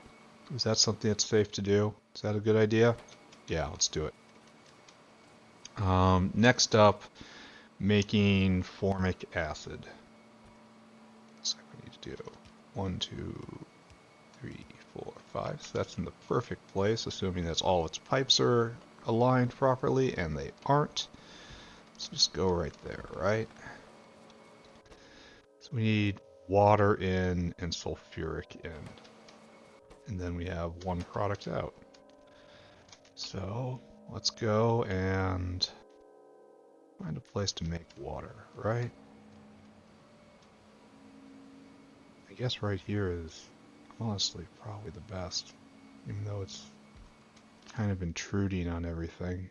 Is that something that's safe to do? Is that a good idea? Yeah, let's do it. Next up, making formic acid. So we need to do 1, 2, 3, 4, 5. So that's in the perfect place, assuming that's all its pipes are aligned properly, and they aren't. Let's just go right there, right? So we need water in and sulfuric in. and then we have one product out. So let's go and find a place to make water, right? I guess right here is honestly probably the best, even though it's kind of intruding on everything.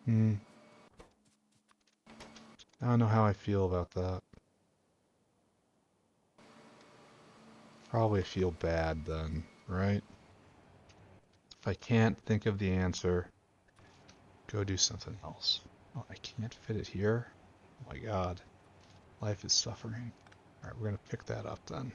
I don't know how I feel about that. Probably feel bad then, right? If I can't think of the answer, go do something else. Oh, I can't fit it here? Oh my god. Life is suffering. Alright, we're gonna pick that up then.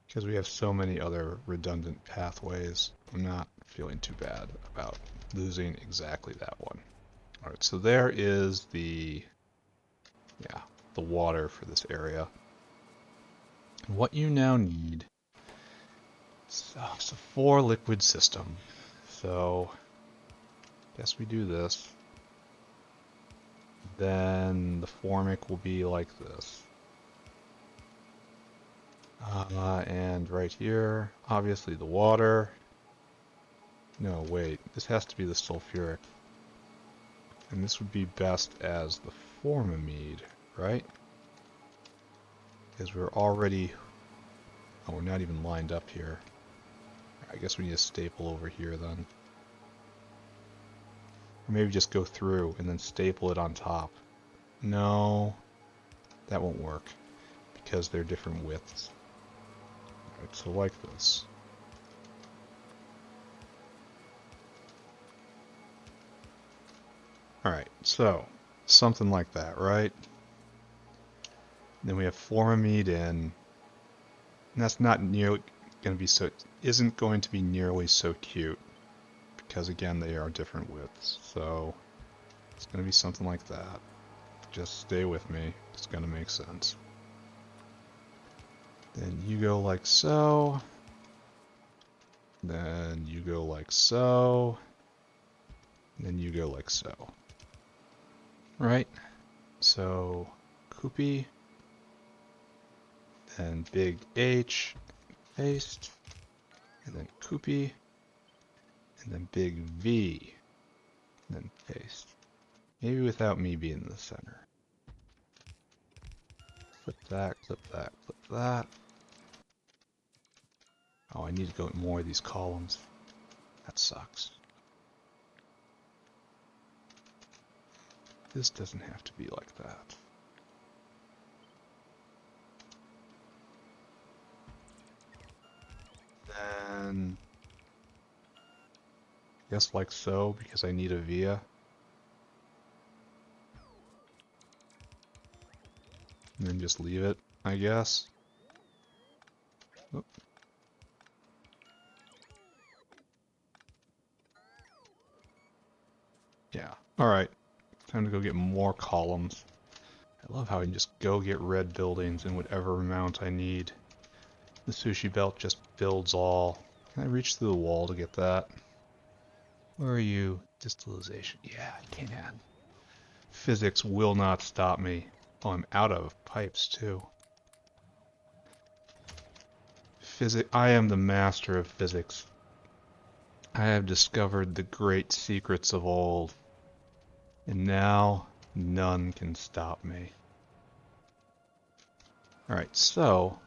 Because we have so many other redundant pathways, I'm not feeling too bad about losing exactly that one. Alright, so there is the water for this area. And what you now need, it's a 4 liquid system. So, guess we do this. Then the Formic will be like this. And right here, obviously the water. No, wait, this has to be the sulfuric. And this would be best as the Formamide, right? Because we're already... Oh, we're not even lined up here. I guess we need a staple over here then. Or maybe just go through and then staple it on top. No, that won't work because they're different widths. Alright, so like this. Alright, so something like that, right? Then we have Formamide in. And that's not nearly going to be so... isn't going to be nearly so cute. Because again, they are different widths. So it's going to be something like that. Just stay with me. It's going to make sense. Then you go like so. Then you go like so. And then you go like so. Right? So, Koopy. Then big H. Paste. And then Koopy. And then big V. And then paste. Maybe without me being in the center. Clip that, clip that, clip that. Oh, I need to go more of these columns. That sucks. This doesn't have to be like that. Then, I guess like so, because I need a via. And then just leave it, I guess. Oop. Yeah, alright. Time to go get more columns. I love how I can just go get red buildings in whatever amount I need. The sushi belt just builds all. Can I reach through the wall to get that? Where are you? Distillation. Yeah, I can. Physics will not stop me. Oh, I'm out of pipes too. I am the master of physics. I have discovered the great secrets of old. And now, none can stop me. Alright, so,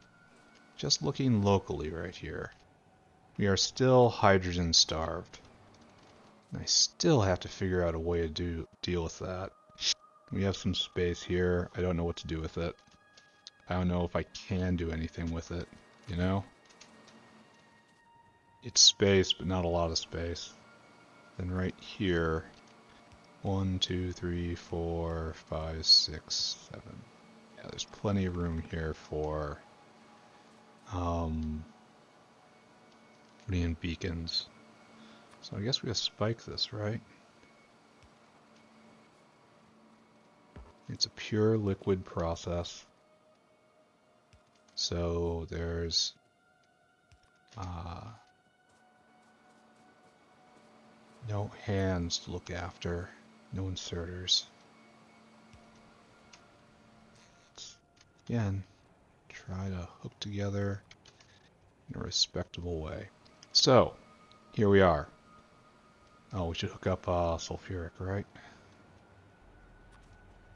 just looking locally right here, we are still hydrogen starved. And I still have to figure out a way to deal with that. We have some space here. I don't know what to do with it. I don't know if I can do anything with it, you know? It's space, but not a lot of space. Then right here, 1, 2, 3, 4, 5, 6, 7. Yeah, there's plenty of room here for putting in beacons. So I guess we gotta spike this, right? It's a pure liquid process. So there's no hands to look after, no inserters. Again, try to hook together in a respectable way. So, here we are. Oh, we should hook up sulfuric, right?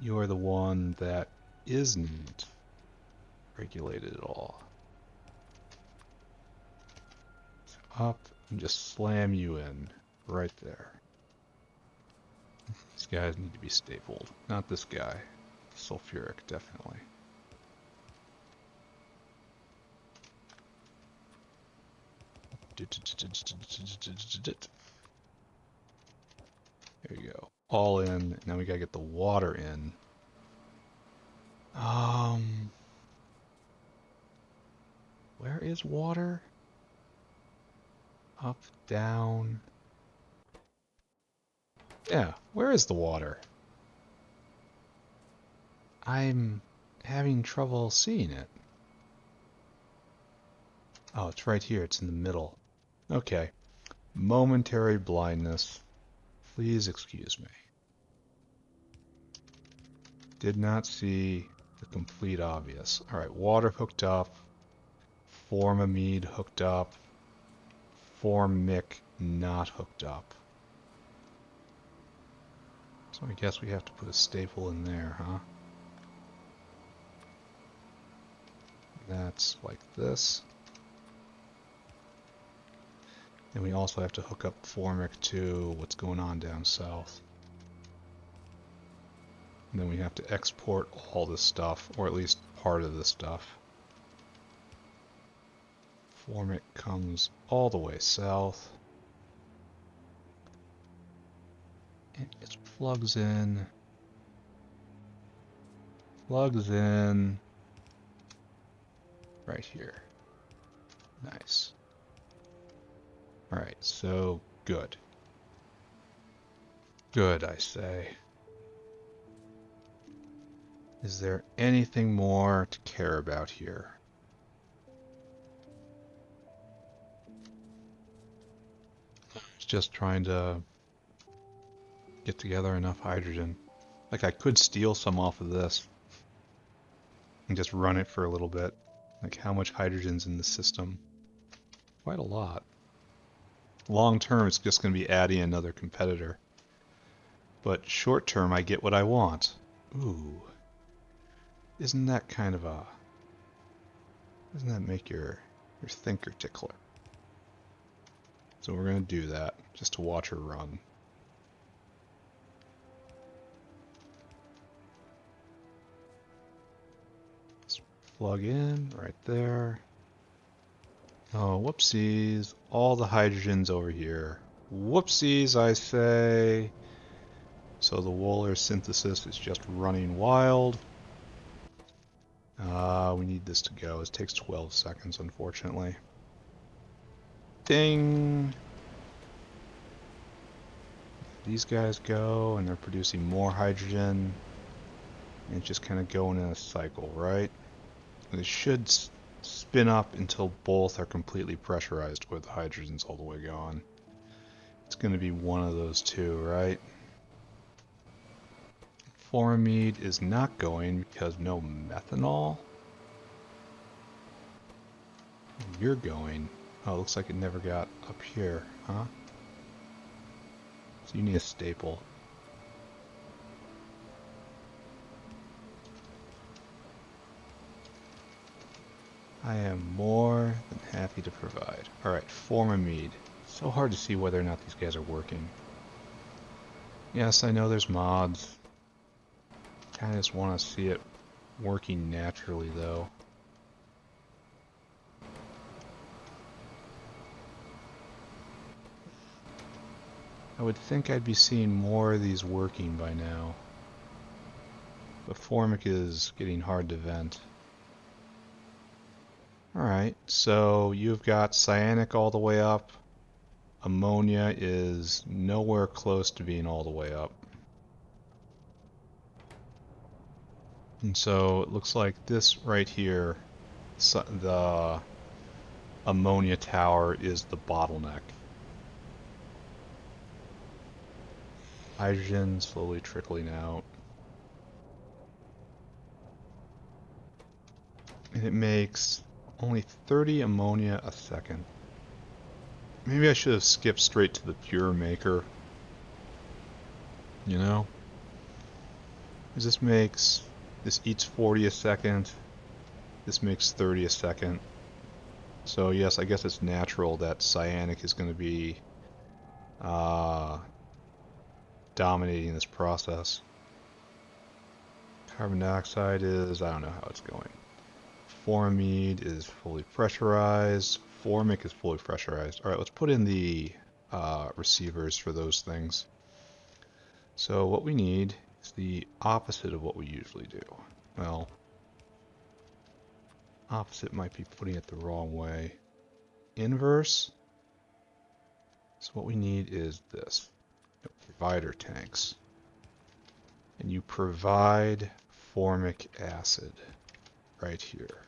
You are the one that isn't regulated at all. So up and just slam you in right there. These guys need to be stapled. Not this guy. Sulfuric, definitely. There you go. All in. Now we gotta get the water in. Where is water? Up, down. Yeah, where is the water? I'm having trouble seeing it. Oh, it's right here. It's in the middle. Okay. Momentary blindness. Please excuse me. Did not see the complete obvious. Alright, water hooked up. Formamide hooked up. Formic not hooked up. So I guess we have to put a staple in there, huh? That's like this. And we also have to hook up Formic to what's going on down south. And then we have to export all this stuff, or at least part of this stuff. Formic comes all the way south. And it just plugs in. Plugs in. Right here. Nice. Alright, so good. Good, I say. Is there anything more to care about here? It's just trying to get together enough hydrogen. Like I could steal some off of this and just run it for a little bit. Like how much hydrogen's in the system? Quite a lot. Long term, it's just going to be adding another competitor. But short term, I get what I want. Ooh. Isn't that kind of a... Doesn't that make your thinker tickler? So we're going to do that, just to watch her run. Let's plug in right there. Oh, whoopsies. All the hydrogen's over here. Whoopsies, I say. So the Wohler synthesis is just running wild. We need this to go. It takes 12 seconds, unfortunately. Ding! These guys go, and they're producing more hydrogen. And it's just kind of going in a cycle, right? And it should spin up until both are completely pressurized where the hydrogen's all the way gone. It's going to be one of those two, right? Formamide is not going because no methanol. You're going. Oh, it looks like it never got up here, huh? So you need a staple. I am more than happy to provide. Alright, Formamide. So hard to see whether or not these guys are working. Yes, I know there's mods. I just want to see it working naturally, though. I would think I'd be seeing more of these working by now. But Formic is getting hard to vent. Alright, so you've got Cyanic all the way up. Ammonia is nowhere close to being all the way up. And so it looks like this right here, the ammonia tower, is the bottleneck. Hydrogen slowly trickling out. and it makes only 30 ammonia a second. Maybe I should have skipped straight to the pure maker. You know? Because this eats 40 a second. This makes 30 a second. So yes, I guess it's natural that cyanic is going to be dominating this process. Carbon dioxide is, I don't know how it's going. Formamide is fully pressurized. Formic is fully pressurized. Alright, let's put in the receivers for those things. So what we need is the opposite of what we usually do. Well, opposite might be putting it the wrong way. Inverse. So what we need is this. Provider tanks. And you provide formic acid right here.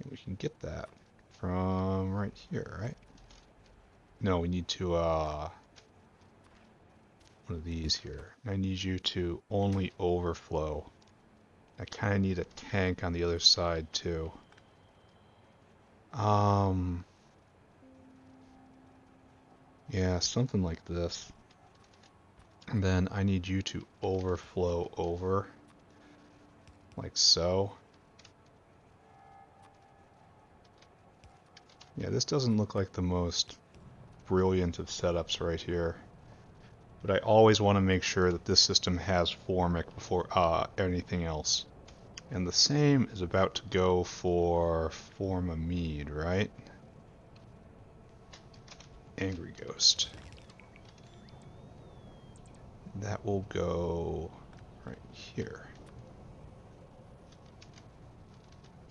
And we can get that from right here, right? No, we need to one of these here. I need you to only overflow. I kind of need a tank on the other side too. Yeah, something like this. And then I need you to overflow over, like so. Yeah, this doesn't look like the most brilliant of setups right here. But I always want to make sure that this system has formic before anything else. And the same is about to go for Formamide, right? Angry Ghost. That will go right here.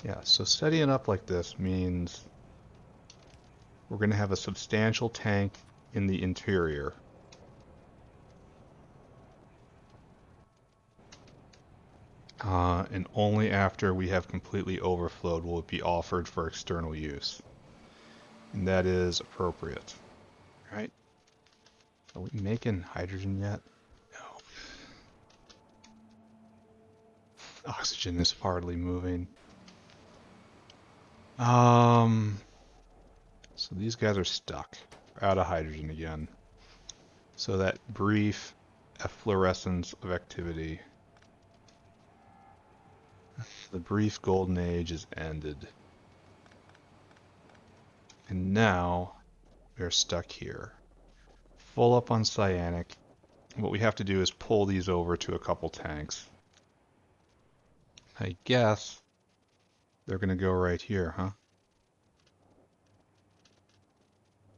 Yeah, so setting it up like this means we're going to have a substantial tank in the interior. And only after we have completely overflowed will it be offered for external use. And that is appropriate. Right? Are we making hydrogen yet? No. Oxygen is hardly moving. So these guys are stuck. We're out of hydrogen again. So that brief efflorescence of activity, the brief golden age is ended. And now we're stuck here. Full up on cyanic. What we have to do is pull these over to a couple tanks. I guess they're going to go right here, huh?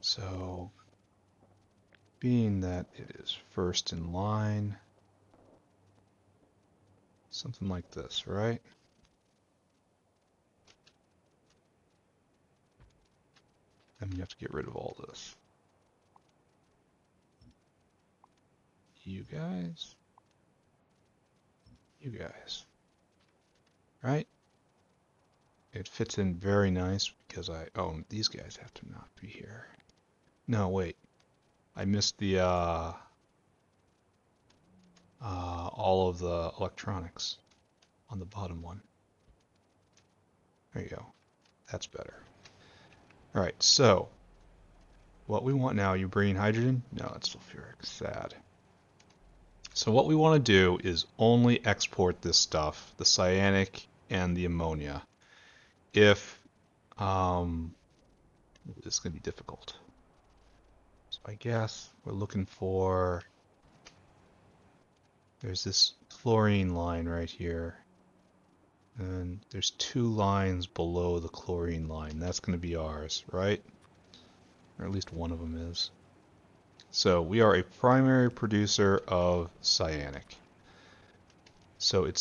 So, being that it is first in line, something like this, right? And you have to get rid of all this. You guys. You guys. Right? It fits in very nice because oh, these guys have to not be here. No, wait. I missed the, all of the electronics on the bottom one. There you go. That's better. Alright, so what we want now, you bringing hydrogen? No, it's sulfuric. Sad. So what we want to do is only export this stuff, the cyanic and the ammonia, if this is going to be difficult. So I guess we're looking for, there's this chlorine line right here, and there's 2 lines below the chlorine line. That's going to be ours, right? Or at least one of them is. So we are a primary producer of cyanic. So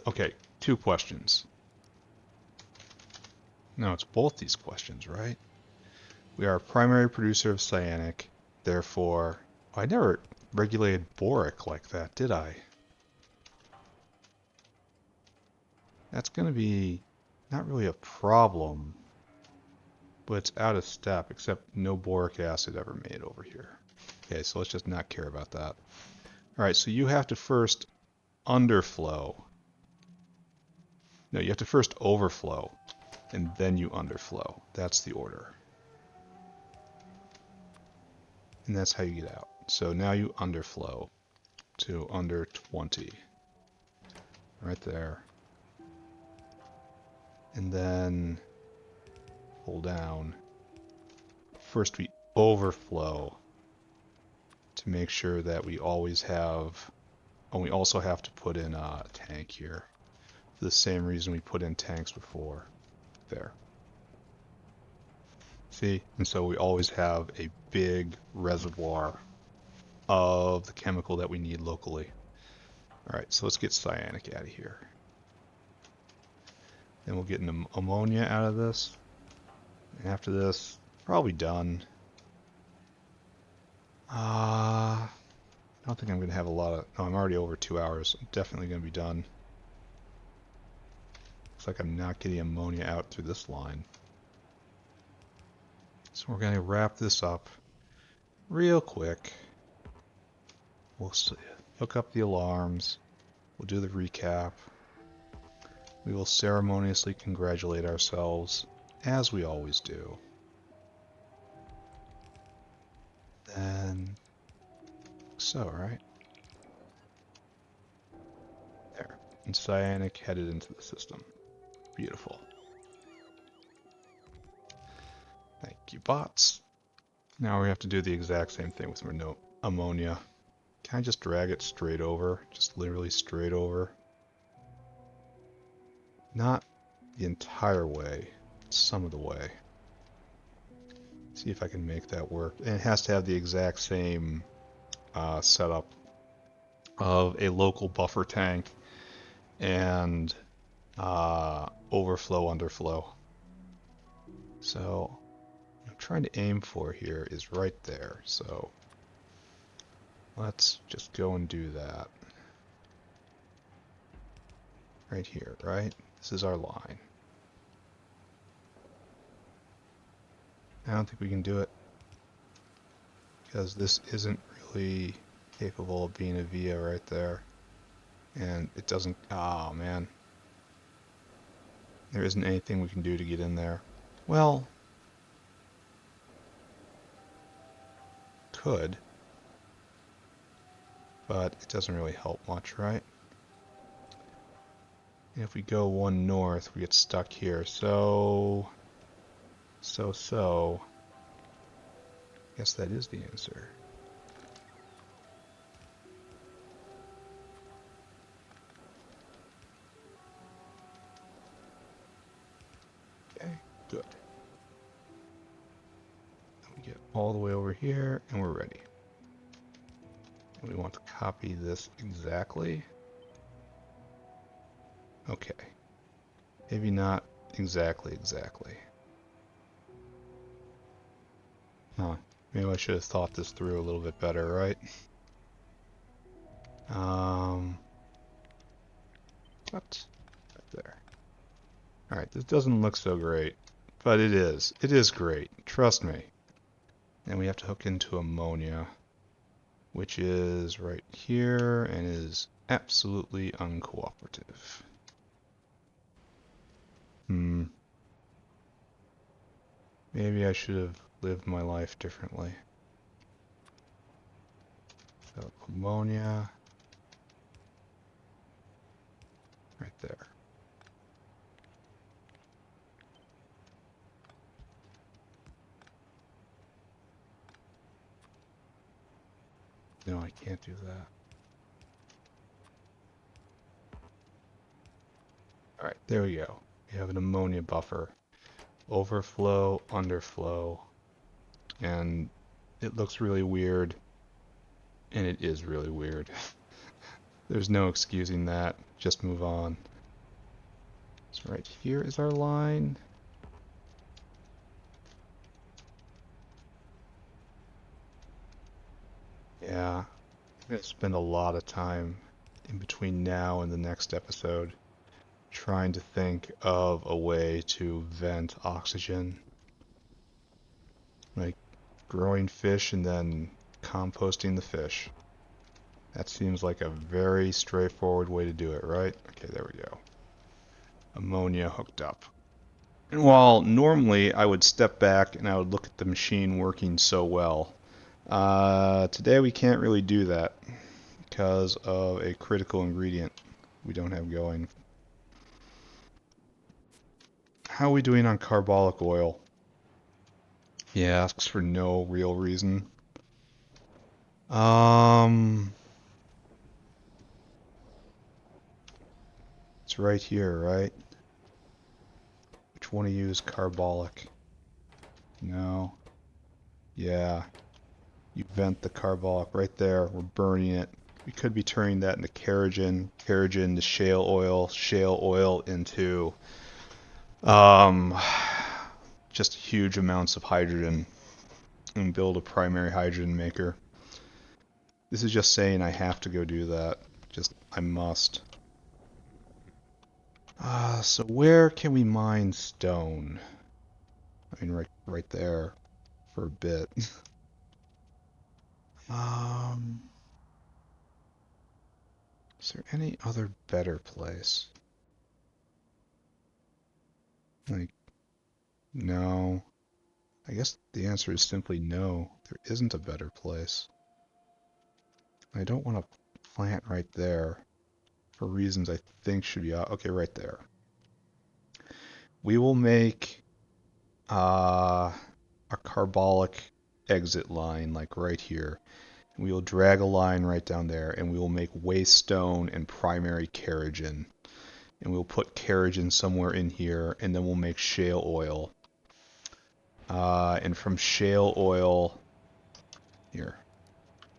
okay, 2 questions. No, it's both these questions, right? We are a primary producer of cyanic, therefore, I never regulated boric like that, did I? That's going to be not really a problem, but it's out of step, except no boric acid ever made over here. Okay, so let's just not care about that. Alright, so you have to first underflow. No, you have to first overflow, and then you underflow. That's the order. And that's how you get out. So now you underflow to under 20. Right there. And then pull down. First we overflow to make sure that we always have... Oh, we also have to put in a tank here. For the same reason we put in tanks before. There. See? And so we always have a big reservoir of the chemical that we need locally. Alright, so let's get cyanic out of here. Then we'll get an ammonia out of this. And after this, probably done. I don't think I'm going to have a lot of... No, I'm already over 2 hours. I'm definitely going to be done. Looks like I'm not getting ammonia out through this line. So we're going to wrap this up real quick. We'll hook up the alarms. We'll do the recap. We will ceremoniously congratulate ourselves, as we always do. Then, so, right? There. And cyanic headed into the system. Beautiful. Thank you, bots. Now we have to do the exact same thing with ammonia. Can I just drag it straight over? Just literally straight over? Not the entire way, some of the way. See if I can make that work. And it has to have the exact same setup of a local buffer tank and overflow, underflow. So what I'm trying to aim for here is right there. So let's just go and do that. Right here, right? This is our line. I don't think we can do it because this isn't really capable of being a via right there. And it doesn't... Oh, man. There isn't anything we can do to get in there. Well... Could. But it doesn't really help much, right? And if we go one north, we get stuck here. So... Guess that is the answer. Okay, good. We get all the way over here, and we're ready. And we want to copy this exactly. Okay. Maybe not exactly. Huh. Maybe I should have thought this through a little bit better, right? What? Right there. Alright, this doesn't look so great, but it is. It is great. Trust me. And we have to hook into ammonia, which is right here and is absolutely uncooperative. Maybe I should have lived my life differently. So, ammonia. Right there. No, I can't do that. Alright, there we go. We have an ammonia buffer. Overflow, underflow. And it looks really weird. And it is really weird. There's no excusing that. Just move on. So right here is our line. Yeah, I'm going to spend a lot of time in between now and the next episode trying to think of a way to vent oxygen. Like growing fish and then composting the fish. That seems like a very straightforward way to do it, right? Okay, there we go. ammonia hooked up. And while normally I would step back and I would look at the machine working so well, today we can't really do that because of a critical ingredient we don't have going. How are we doing on carbolic oil? He asks for no real reason. It's right here, right? Which one of you is carbolic? No. Yeah. You vent the carbolic right there. We're burning it. We could be turning that into kerogen, kerogen to shale oil into just huge amounts of hydrogen and build a primary hydrogen maker. This is just saying I have to go do that. Just, I must. So where can we mine stone? I mean, right there for a bit. Is there any other better place? Like, no. I guess the answer is simply no. There isn't a better place. I don't want to plant right there for reasons I think should be okay, right there. We will make a carbolic exit line like right here. We will drag a line right down there and we will make waste stone and primary kerogen. And we'll put kerogen somewhere in here and then we'll make shale oil. And from shale oil, here,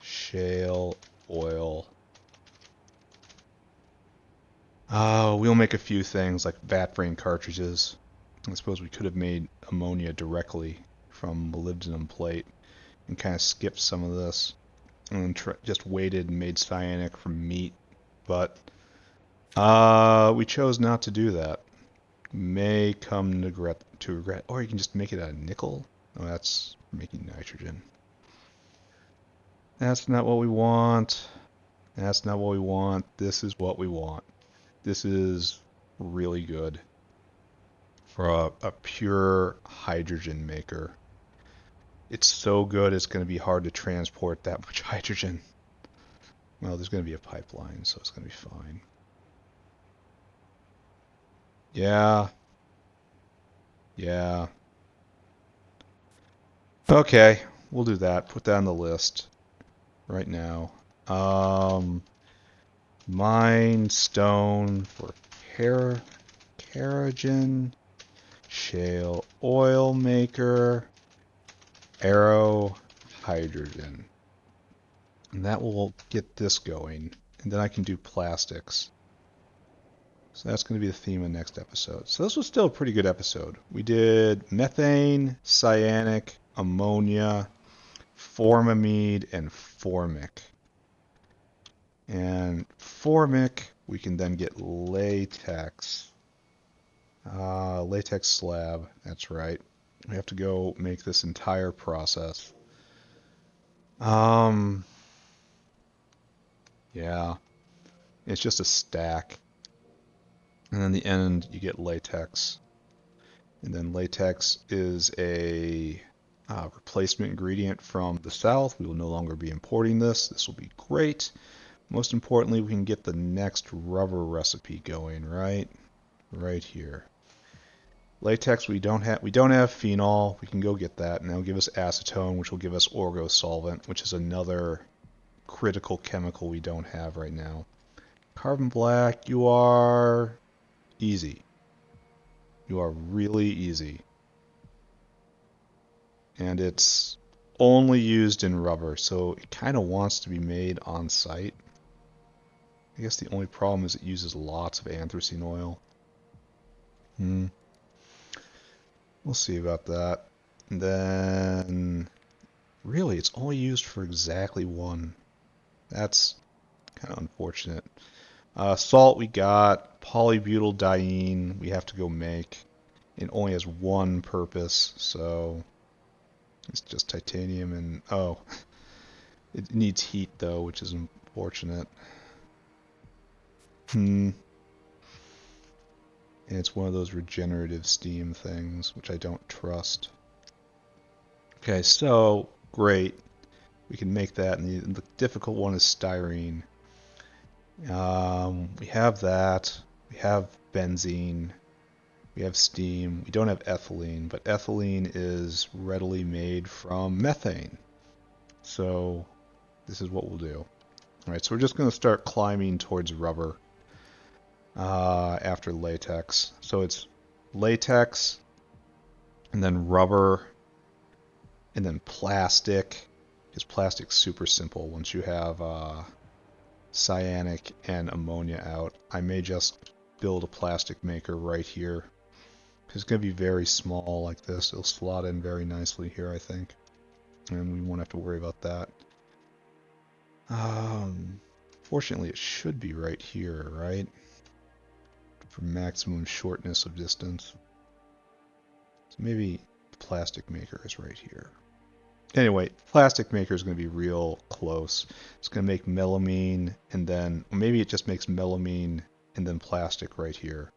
shale oil. We'll make a few things like vat brain cartridges. I suppose we could have made ammonia directly from molybdenum plate and kind of skipped some of this and just waited and made cyanic from meat. But we chose not to do that. May come to regret. Or you can just make it out of nickel. Oh, that's making nitrogen. That's not what we want. That's not what we want. This is what we want. This is really good for a pure hydrogen maker. It's so good it's going to be hard to transport that much hydrogen. Well, there's going to be a pipeline, so it's going to be fine. Yeah. Yeah. Okay, we'll do that. Put that on the list right now. Mine stone for kerogen, shale oil maker, arrow hydrogen. And that will get this going. And then I can do plastics. So that's going to be the theme of the next episode. So this was still a pretty good episode. We did methane, cyanic, ammonia, formamide, and formic. And formic, we can then get latex. Latex slab, that's right. We have to go make this entire process. Yeah. It's just a stack. And then the end, you get latex. And then latex is a replacement ingredient from the south. We will no longer be importing this. This will be great. Most importantly, we can get the next rubber recipe going, right? Right here. Latex, we don't have phenol. We can go get that, and that'll give us acetone, which will give us orgosolvent, which is another critical chemical we don't have right now. Carbon black, you are easy. You are really easy. And it's only used in rubber, so it kind of wants to be made on site. I guess the only problem is it uses lots of anthracene oil. We'll see about that. And then, really, it's only used for exactly one. That's kind of unfortunate. Salt we got, polybutyldiene we have to go make. It only has one purpose, so it's just titanium and, oh, it needs heat though, which is unfortunate. And it's one of those regenerative steam things, which I don't trust. Okay, so great. We can make that, and the difficult one is styrene. We have that. We have benzene. We have steam. We don't have ethylene, but ethylene is readily made from methane. So this is what we'll do. All right, so we're just going to start climbing towards rubber after latex. So it's latex, and then rubber, and then plastic. Because plastic's super simple once you have cyanic and ammonia out. I may just build a plastic maker right here. It's going to be very small like this. It'll slot in very nicely here, I think. And we won't have to worry about that. Fortunately, it should be right here, right? For maximum shortness of distance. So maybe the plastic maker is right here. Anyway, plastic maker is going to be real close. It's going to make melamine, and then maybe it just makes melamine and then plastic right here.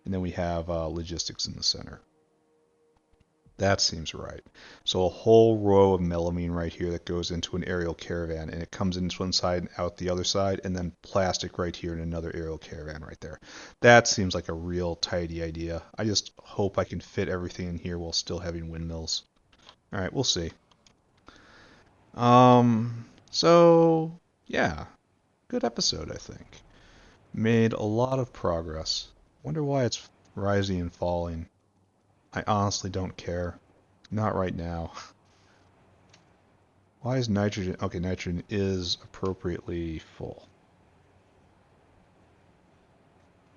And then we have logistics in the center. That seems right. So a whole row of melamine right here that goes into an aerial caravan, and it comes in one side and out the other side, and then plastic right here in another aerial caravan right there. That seems like a real tidy idea. I just hope I can fit everything in here while still having windmills. All right, we'll see. So yeah, good episode, I think. Made a lot of progress. Wonder why it's rising and falling. I honestly don't care. Not right now. Why is nitrogen... Okay, nitrogen is appropriately full.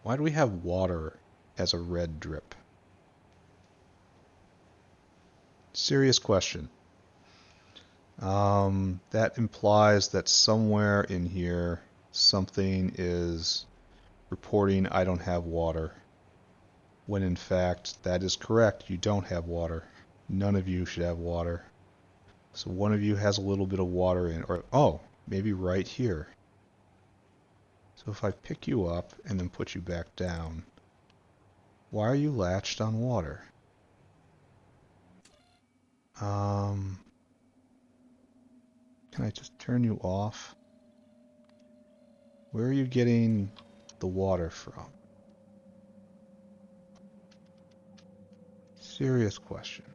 Why do we have water as a red drip? Serious question. That implies that somewhere in here something is reporting I don't have water. When in fact, that is correct. You don't have water. None of you should have water. So one of you has a little bit of water in, or oh, maybe right here. So if I pick you up and then put you back down, why are you latched on water? Can I just turn you off? Where are you getting the water from? Serious question.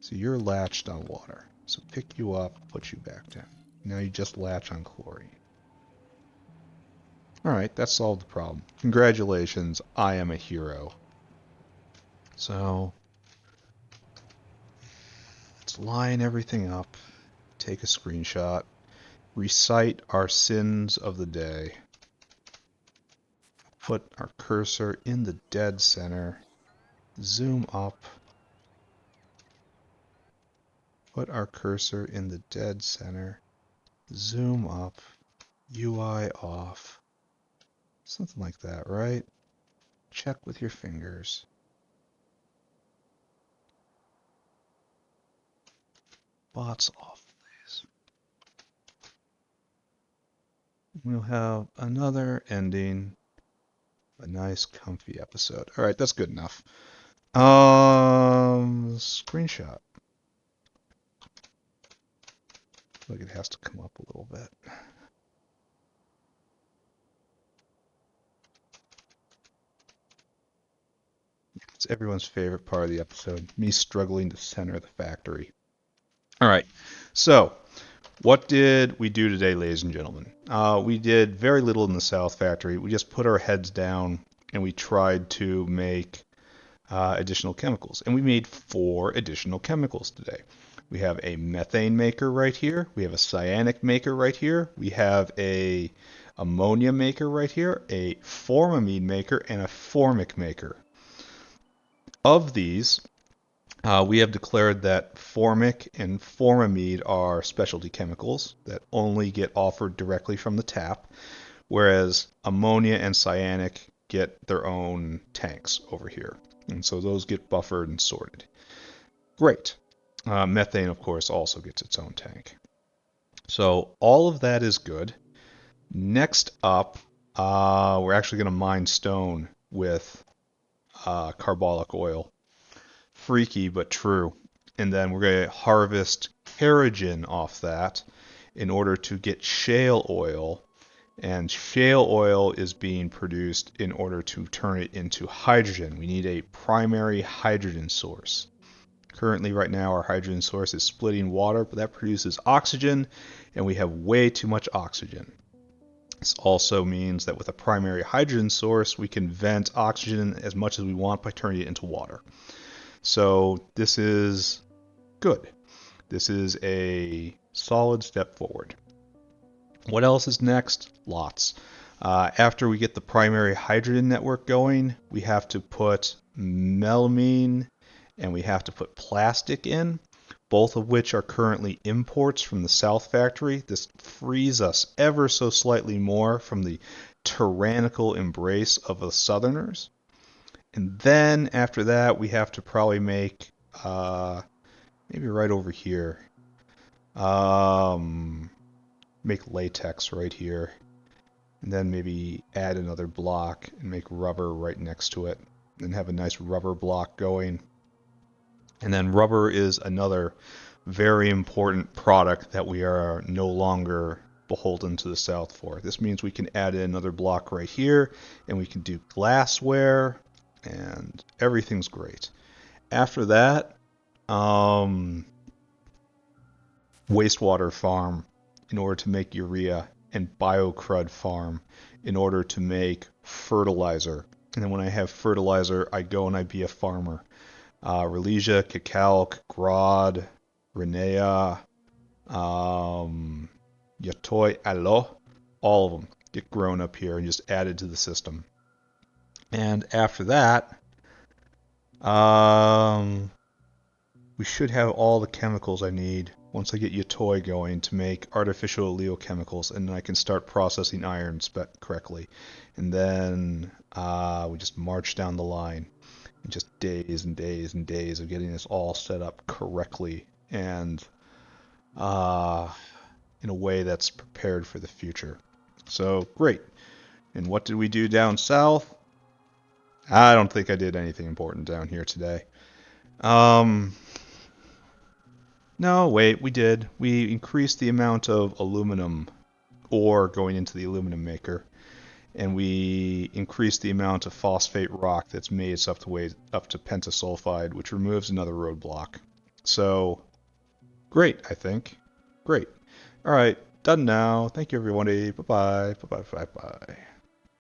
So you're latched on water. So pick you up, put you back down. Now you just latch on chlorine. Alright, that solved the problem. Congratulations, I am a hero. So, let's line everything up, take a screenshot, recite our sins of the day, put our cursor in the dead center, zoom up, put our cursor in the dead center, zoom up, UI off, something like that, right? Check with your fingers. Bots off, please. We'll have another ending. A nice, comfy episode. All right, that's good enough. Screenshot. Like it has to come up a little bit. It's everyone's favorite part of the episode. Me struggling to center the factory. All right, so what did we do today, ladies and gentlemen? We did very little in the South Factory. We just put our heads down and we tried to make additional chemicals. And we made 4 additional chemicals today. We have a methane maker right here. We have a cyanic maker right here. We have a ammonia maker right here, a formamide maker, and a formic maker. Of these, we have declared that formic and formamide are specialty chemicals that only get offered directly from the tap, whereas ammonia and cyanic get their own tanks over here. And so those get buffered and sorted. Great. Methane, of course, also gets its own tank. So all of that is good. Next up, we're actually going to mine stone with carbolic oil. Freaky, but true. And then we're going to harvest kerogen off that in order to get shale oil. And shale oil is being produced in order to turn it into hydrogen. We need a primary hydrogen source. Currently, right now, our hydrogen source is splitting water, but that produces oxygen, and we have way too much oxygen. This also means that with a primary hydrogen source, we can vent oxygen as much as we want by turning it into water. So this is good. This is a solid step forward. What else is next? Lots. After we get the primary hydrogen network going, we have to put melamine and we have to put plastic in, both of which are currently imports from the South Factory. This frees us ever so slightly more from the tyrannical embrace of the Southerners. And then after that, we have to probably make, maybe right over here, make latex right here. And then maybe add another block and make rubber right next to it. And have a nice rubber block going. And then rubber is another very important product that we are no longer beholden to the South for. This means we can add in another block right here, and we can do glassware, and everything's great. After that, wastewater farm in order to make urea, and biocrud farm in order to make fertilizer. And then when I have fertilizer, I go and I be a farmer. Relesia, Cacalc, Grod, Renea, Yatoi, Alo, all of them get grown up here and just added to the system. And after that, we should have all the chemicals I need once I get Yatoi going to make artificial oleochemicals, and then I can start processing iron correctly. And then we just march down the line. Just days and days and days of getting this all set up correctly and in a way that's prepared for the future. So great. And what did we do down south? I don't think I did anything important down here today. No, wait, we did. We increased the amount of aluminum ore going into the aluminum maker. And we increase the amount of phosphate rock that's made up to pentasulfide, which removes another roadblock. So, great, I think. Great. All right, done now. Thank you, everybody. Bye-bye. Bye-bye. Bye-bye.